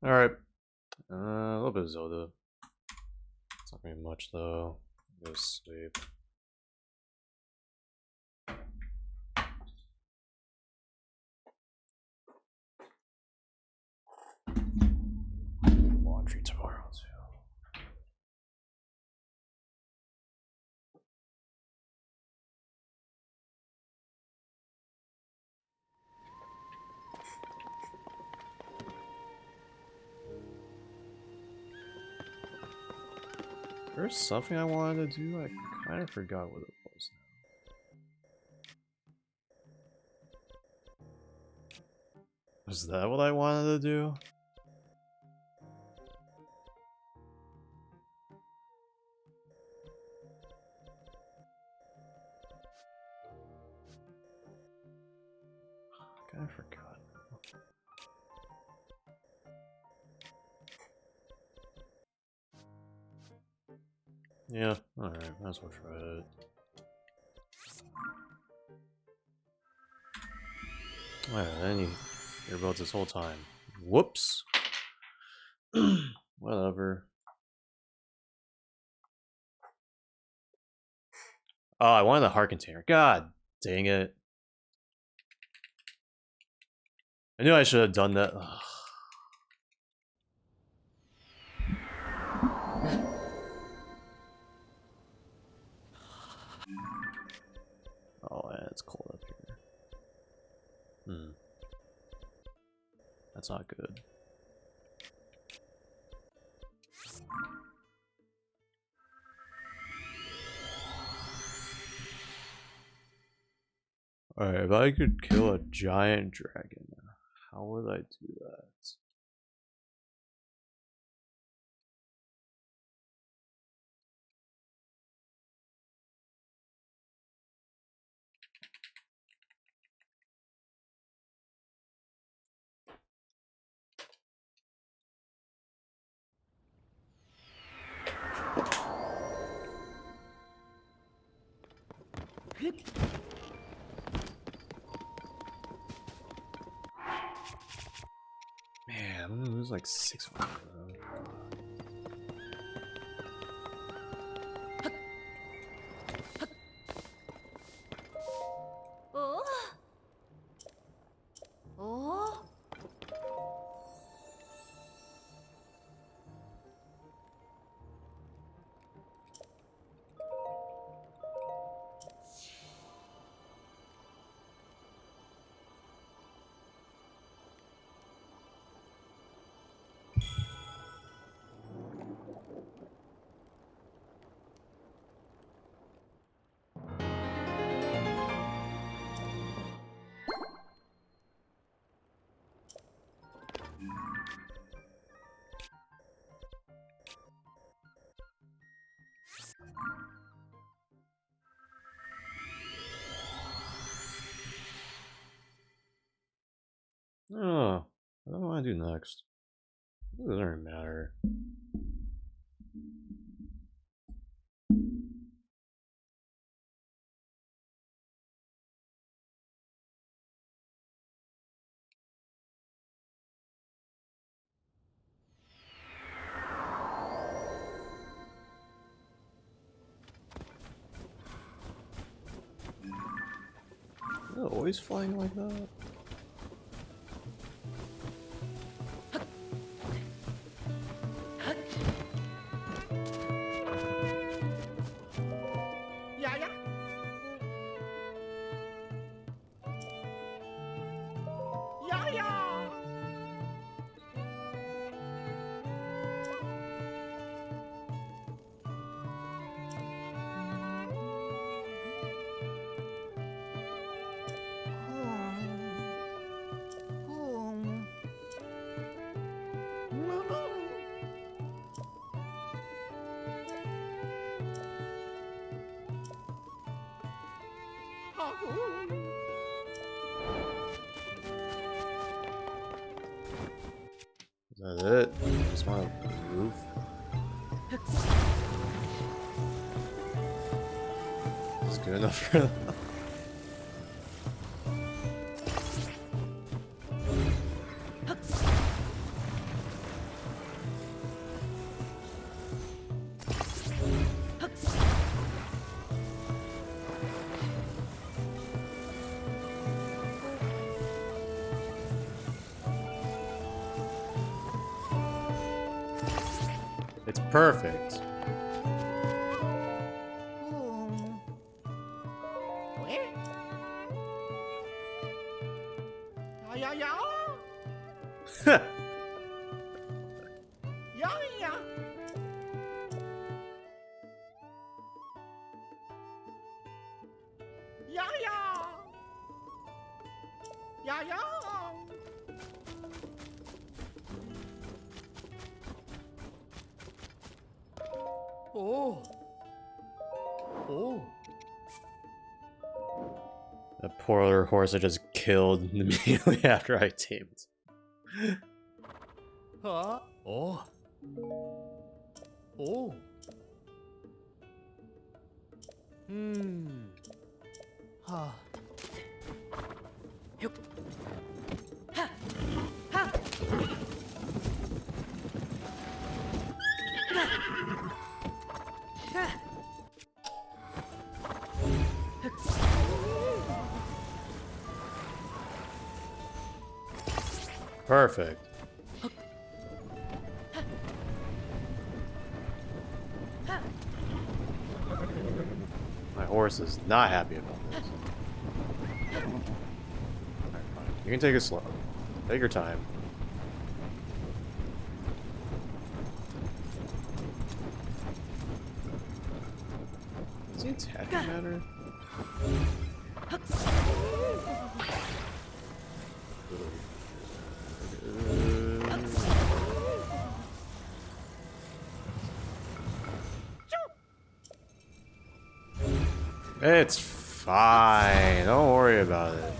Alright. A little bit of Zelda. It's not very much though. Go to sleep. Laundry tomorrow too. There's something I wanted to do, I kind of forgot what it was now. Is that what I wanted to do? I kind of forgot. Yeah, alright, might as well try it. Alright, then you're about this whole time. Whoops! Whatever. Oh, I wanted the heart container. God dang it. I knew I should have done that. Ugh. Oh, yeah, it's cold up here. That's not good. Alright, if I could kill a giant dragon, How would I do that? Man, I'm gonna lose like 6 of them. Oh, what do I want to do next? It doesn't really matter. Is it always flying like that? Is that it? Just my roof. It's good enough for them. It's perfect. That poor other horse I just killed immediately after I tamed. Huh? Oh. Oh. Huh. Perfect. My horse is not happy about this. Alright, fine. You can take it slow. Take your time. Does the attack matter? It's fine. Don't worry about it.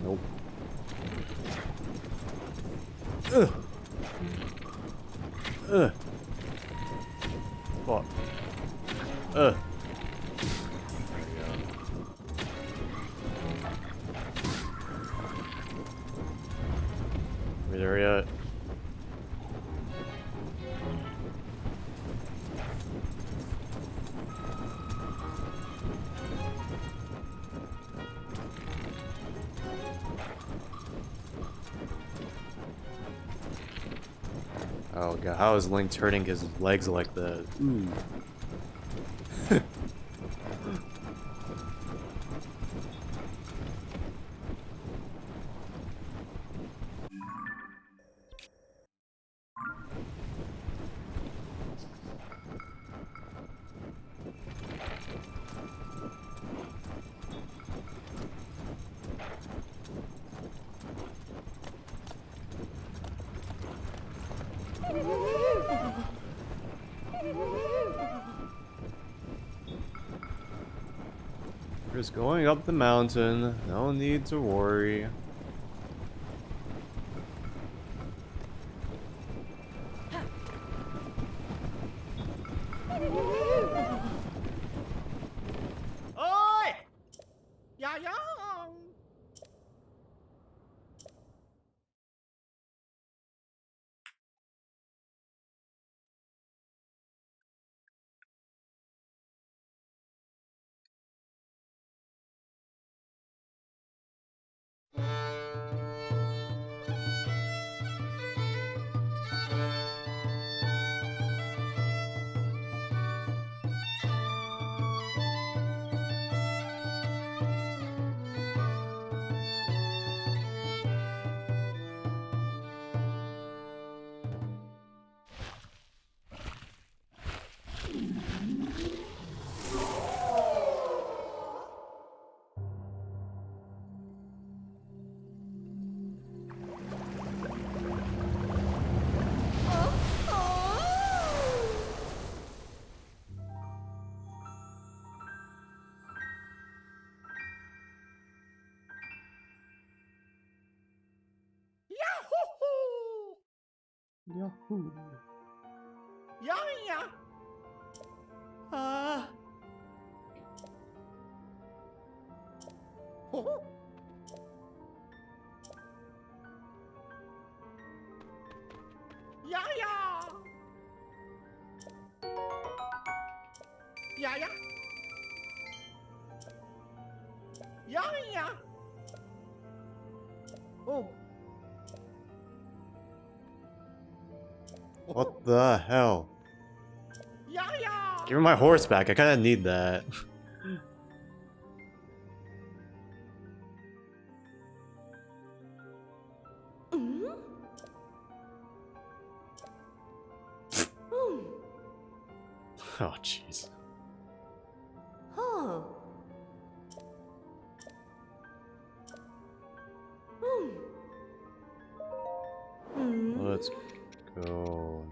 Nope. Ugh. Ugh. Fuck. Ugh. Are we there yet? Oh god, how is Link turning his legs like that? Ooh. We're just going up the mountain. No need to worry. Oi! Yeah, yeah. Yahoo! Yeah, yeah. Oh. Yeah, yeah. Yeah, yeah. Yeah, yeah. Oh. What the hell? Yeah, yeah. Give me my horse back. I kinda need that. Oh, jeez. Let's go now.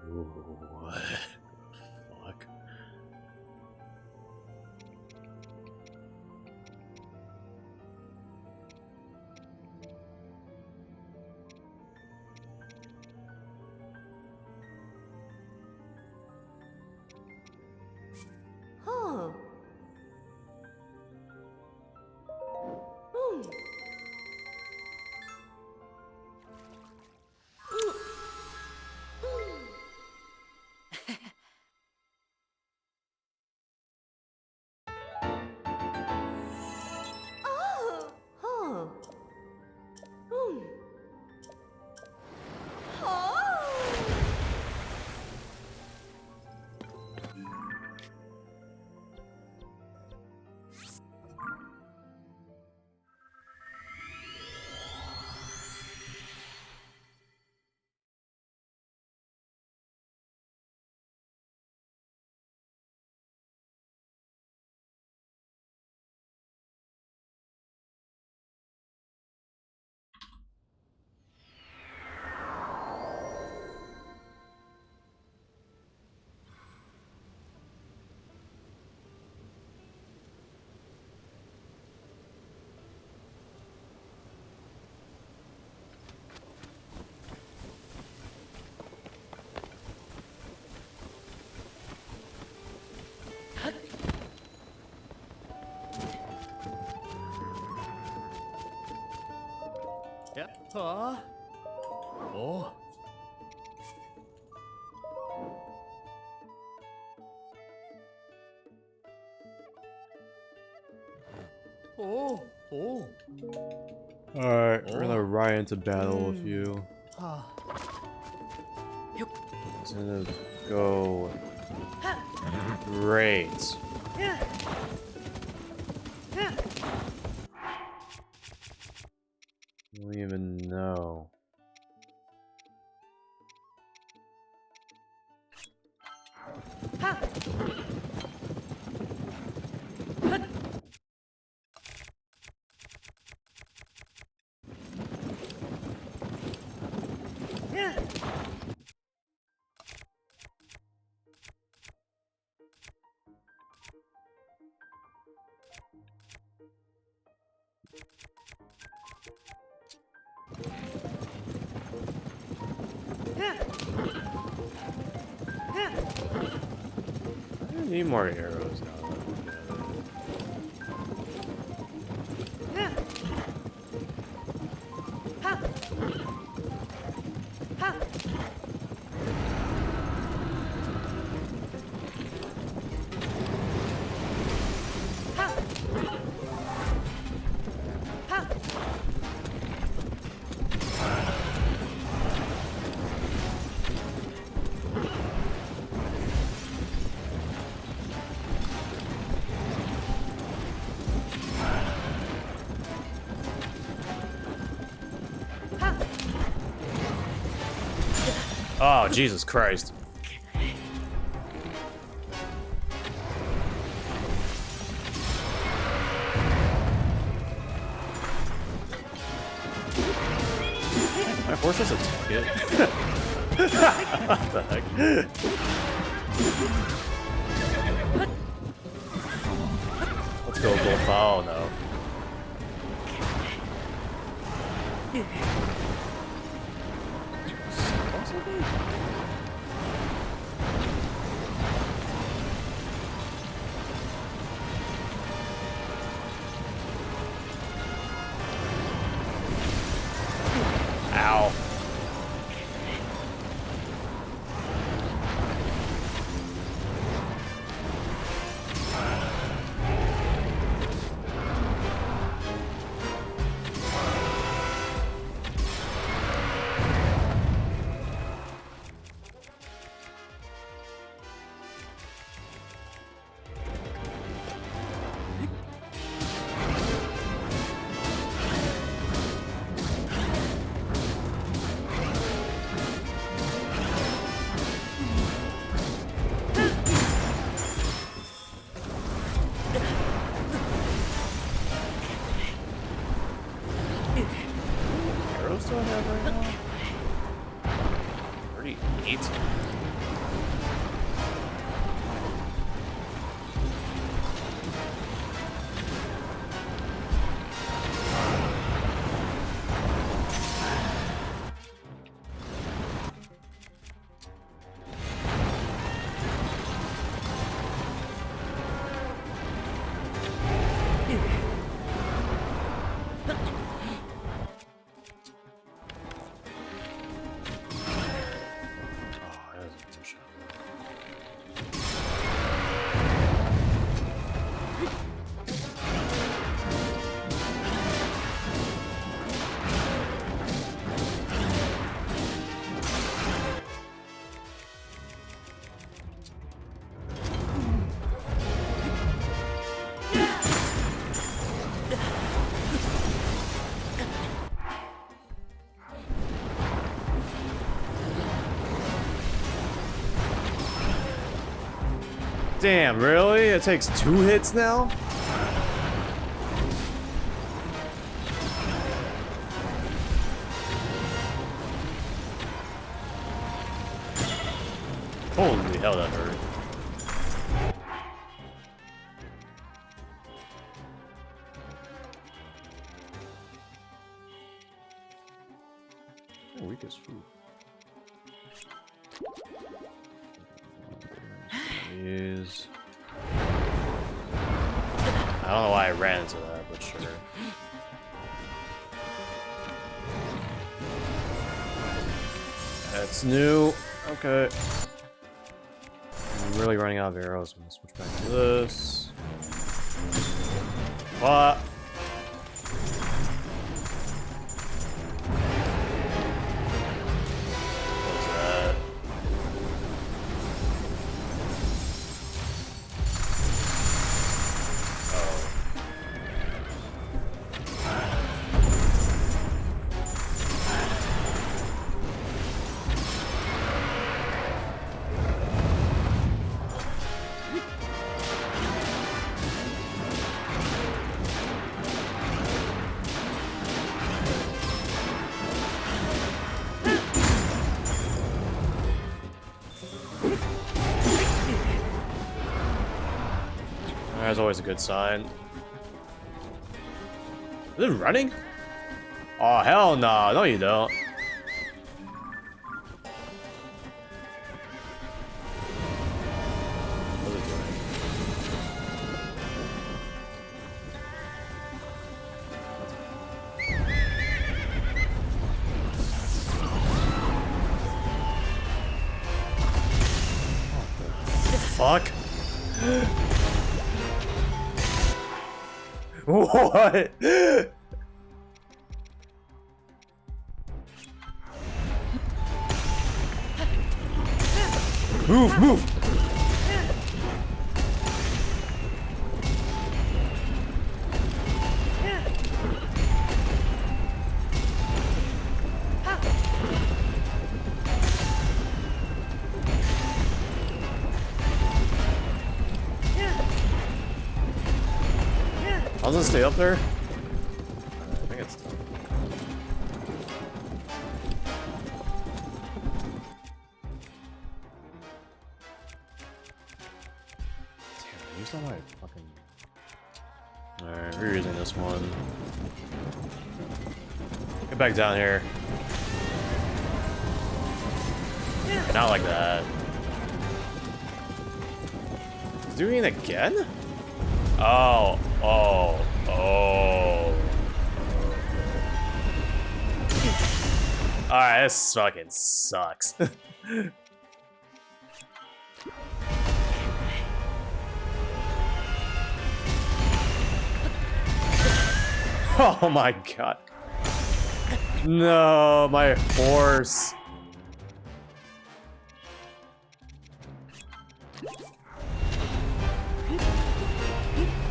Ooh, what the fuck? やったー。おおお Alright, we're gonna ride into battle with you. はあ It's gonna go great. I don't even know. I need more arrows now. Oh, Jesus Christ. My horse has a ticket. What the heck? Let's go, Golf. Oh, no. Ow. Arrows do I have right now? 38. Damn, really? It takes 2 hits now? Holy hell, that hurt. Oh, weakest food. Is I don't know why I ran into that, but sure. That's new. Okay. I'm really running out of arrows. I'm gonna switch back to this. What? What's that? That's always a good sign. Is it running? Oh, hell no. No, you don't. What's it doing? Fuck. What? Move, move. I'll just stay up there. I think it's done. Damn, I used all my fucking. Alright, we're using this one. Get back down here. Not like that. Is doing it again? Oh, oh, oh. Alright, this fucking sucks. Oh my god. No, my horse.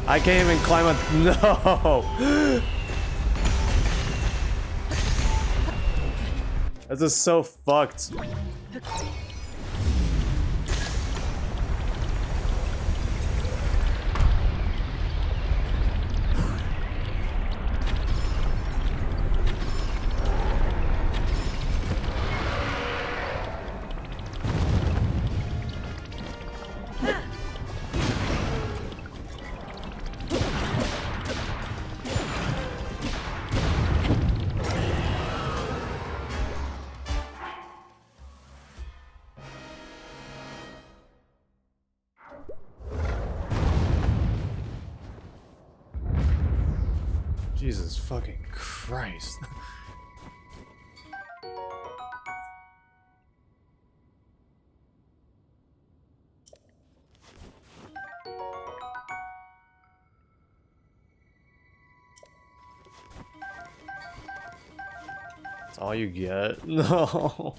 I can't even climb up. No. This is so fucked. Jesus fucking Christ. That's all you get? No.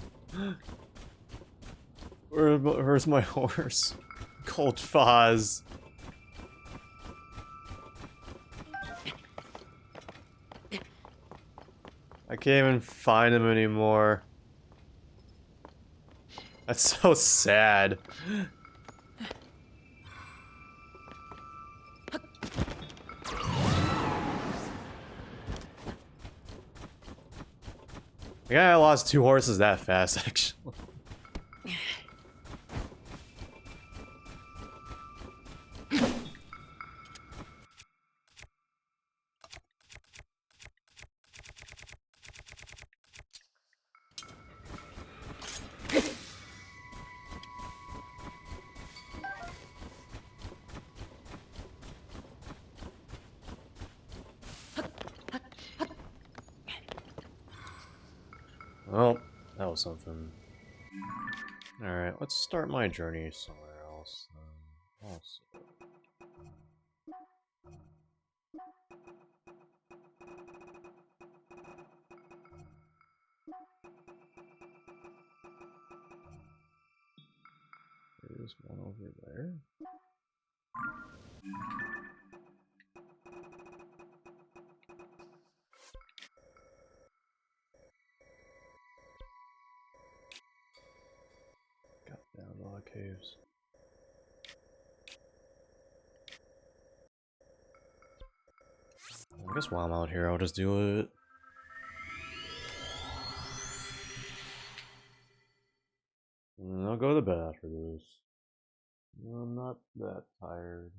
Where's my horse? Cold Foz. I can't even find him anymore. That's so sad. Yeah, I lost 2 horses that fast, actually. Well, that was something. Alright, let's start my journey somewhere else. Also. There's one over there. Got down a lot of caves. I guess while I'm out here, I'll just do it. And I'll go to bed after this. I'm not that tired.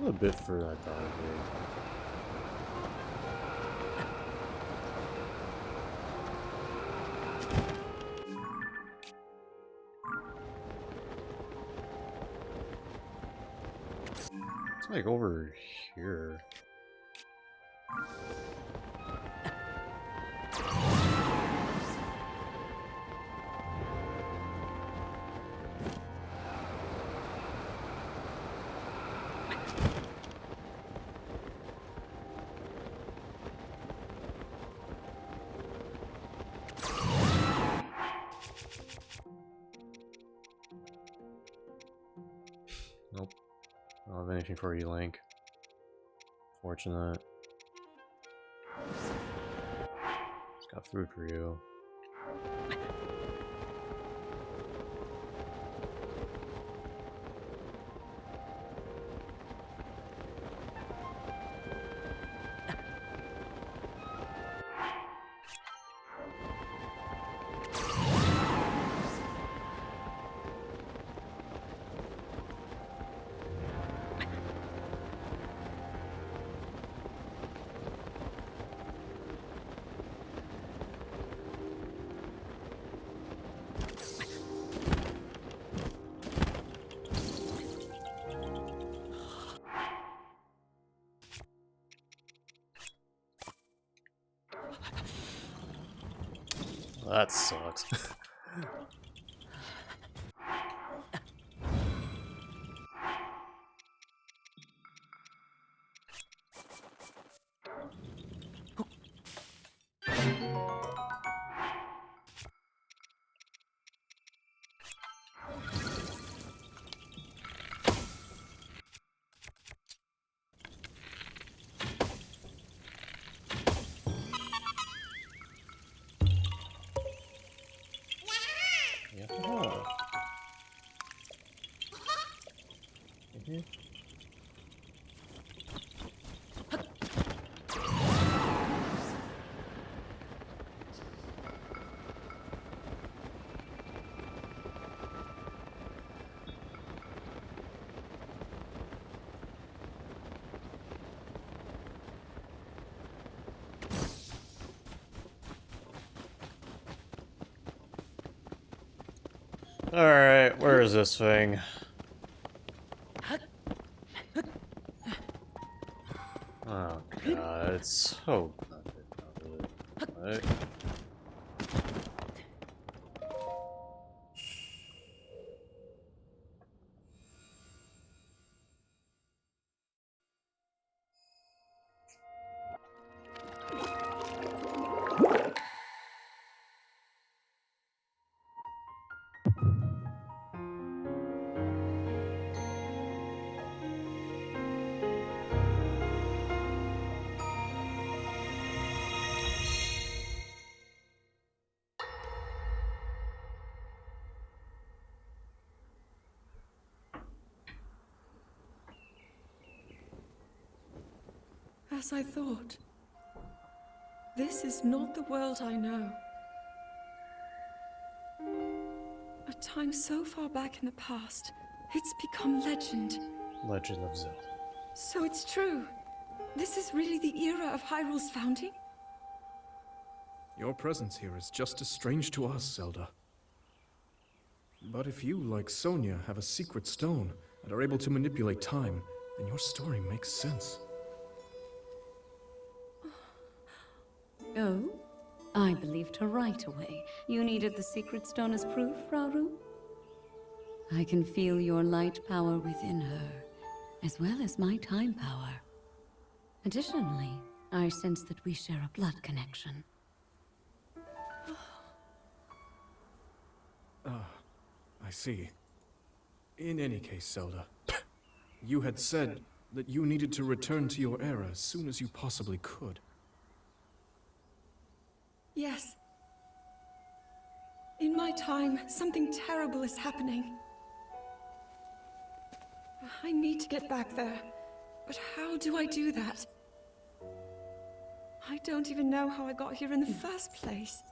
A bit for that dog here. It's like over here. Nope. I don't have anything for you, Link. Fortunate. Just got food for you. That sucks. Alright, where is this thing? Oh god, it's so what? As I thought. This is not the world I know. A time so far back in the past, it's become legend. Legend of Zelda. So it's true. This is really the era of Hyrule's founding? Your presence here is just as strange to us, Zelda. But if you, like Sonia, have a secret stone and are able to manipulate time, then your story makes sense. Oh? I believed her right away. You needed the secret stone as proof, Rauru? I can feel your light power within her, as well as my time power. Additionally, I sense that we share a blood connection. I see. In any case, Zelda, you had said that you needed to return to your era as soon as you possibly could. Yes. In my time, something terrible is happening. I need to get back there. But how do I do that? I don't even know how I got here in the first place.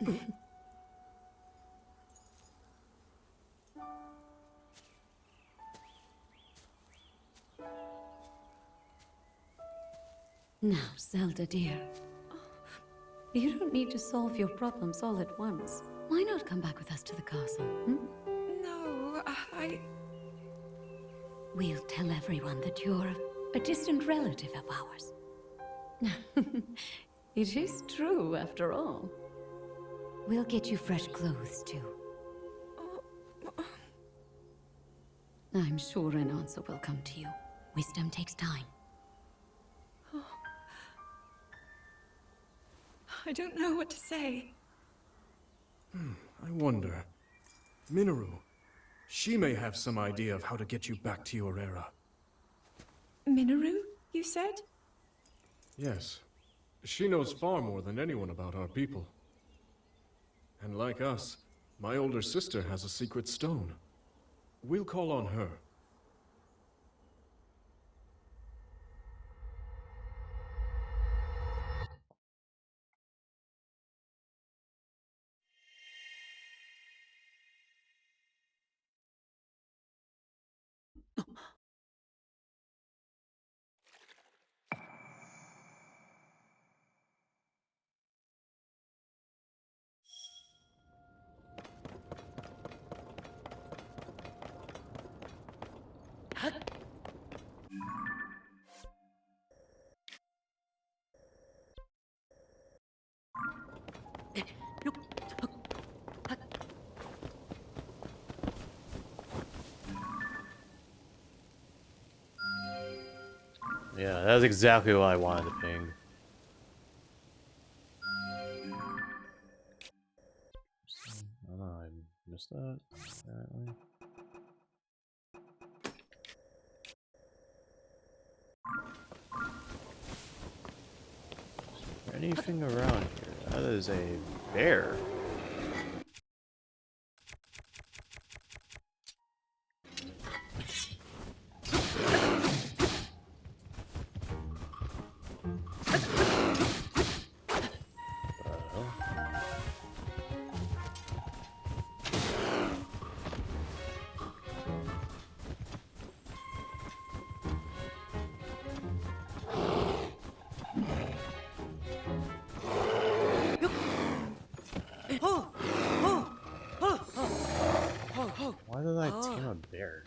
Now, Zelda dear, you don't need to solve your problems all at once. Why not come back with us to the castle, hmm? No, We'll tell everyone that you're a distant relative of ours. It is true, after all. We'll get you fresh clothes, too. I'm sure an answer will come to you. Wisdom takes time. I don't know what to say. I wonder. Minoru, she may have some idea of how to get you back to your era. Minoru, you said? Yes. She knows far more than anyone about our people. And like us, my older sister has a secret stone. We'll call on her. Yeah, that's exactly what I wanted to ping. Oh, I missed that, apparently. Is there anything around here? That is a bear. Why did I tame a bear?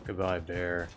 Goodbye, bear.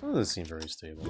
Some of this seem very stable.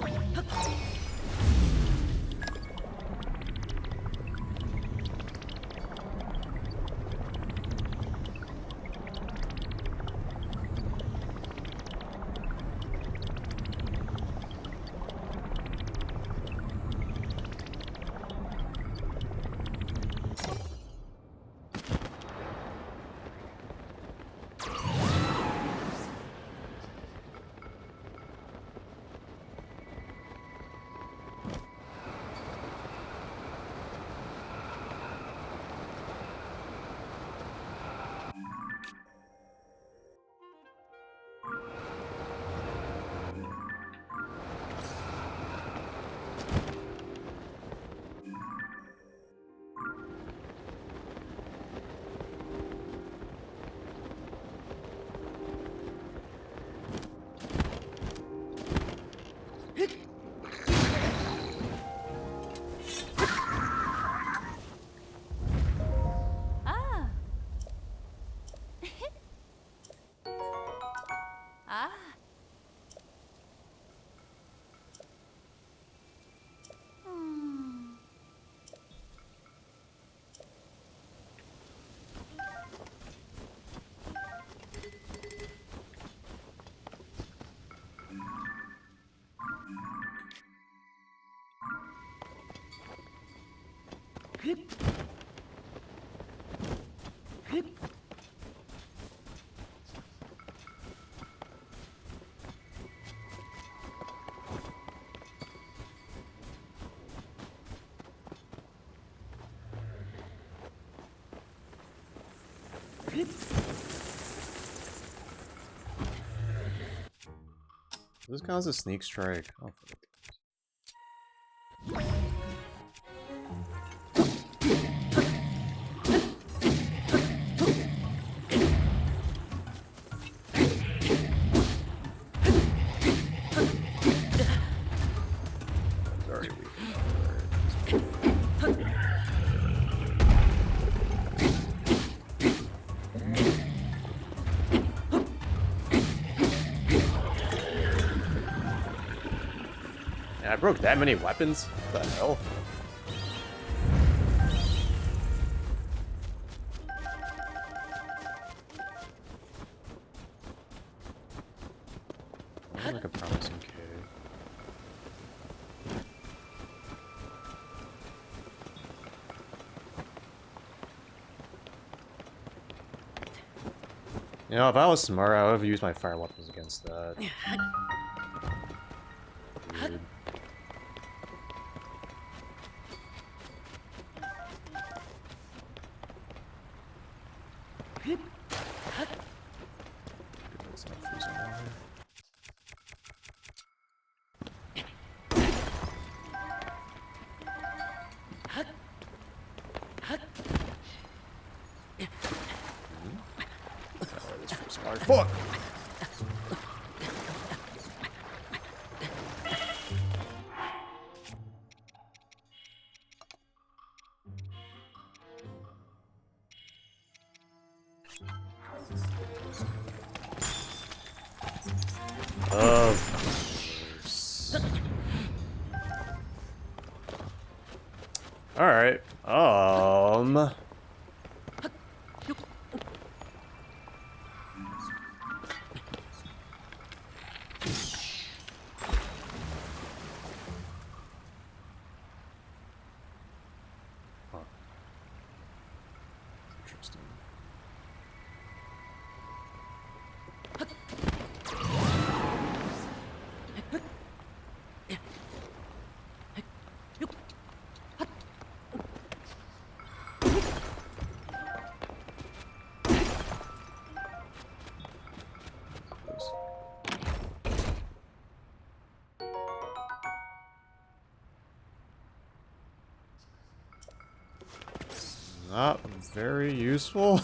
This counts as a sneak strike. Oh, fuck it. Very weak. Man, I broke that many weapons? What the hell? Like a promising cave. You know, if I was smart, I would have used my fire weapons against that. Dude. It's not freezing water. Fuck! Alright, Interesting. Not very useful.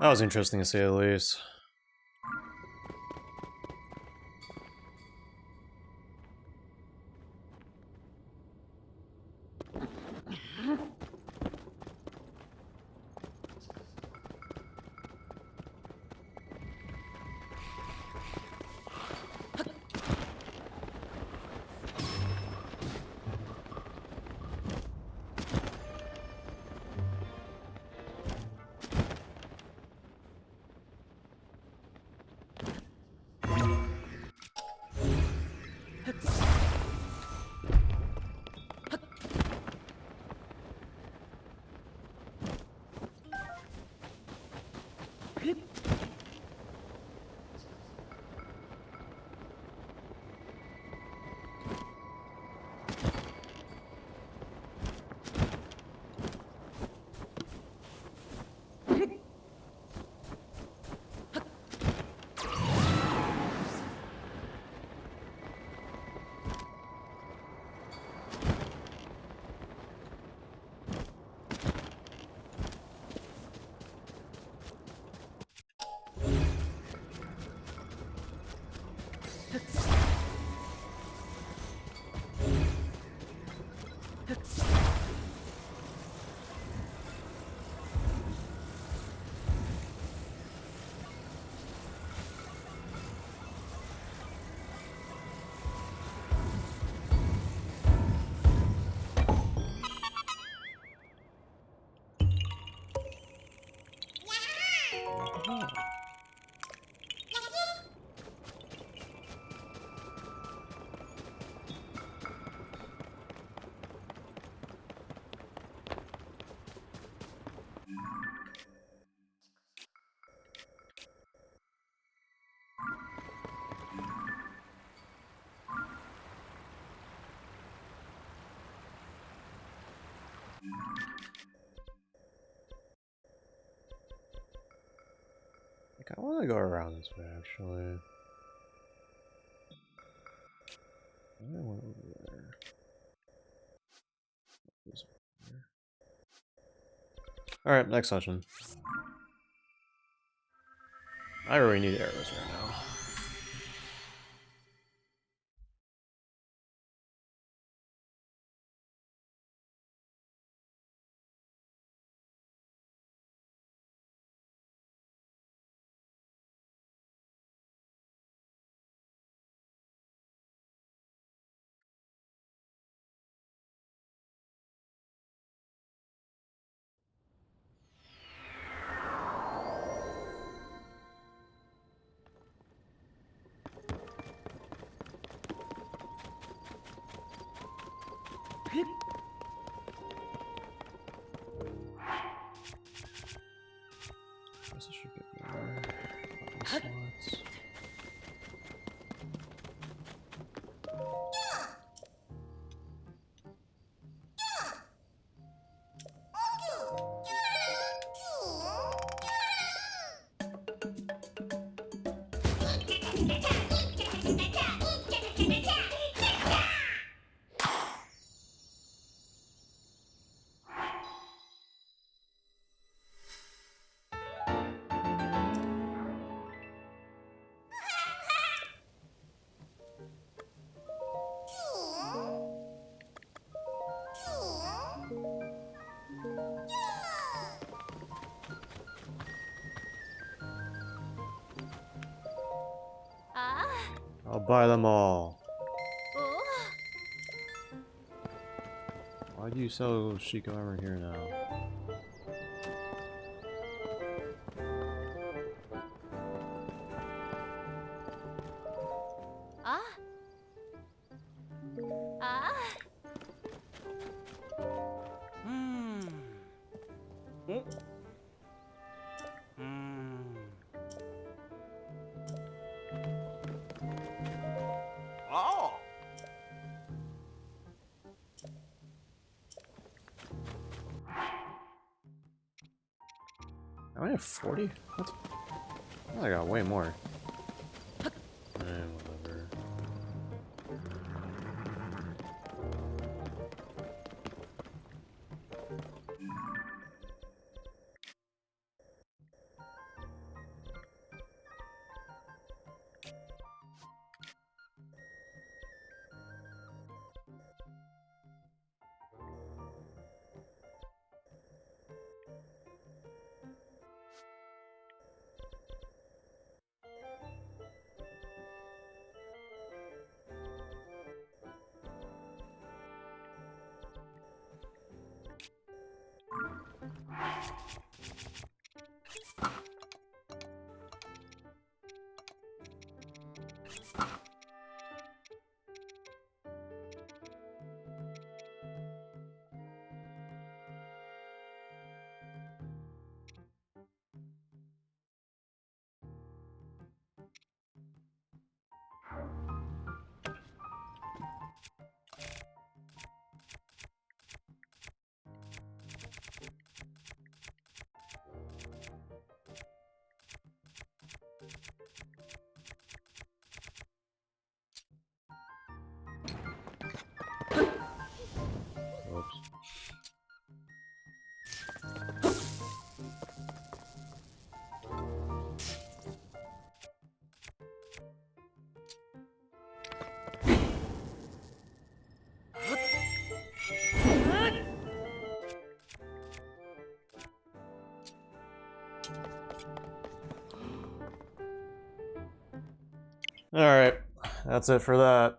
That was interesting to say the least. I want to go around this way, actually. I want over there. Alright, next session. I really need arrows right now. Guess I should get more slots. I'll buy them all. Why do you sell Sheikah armor here now? I only have 40? What? I got way more. Whatever. Alright, that's it for that.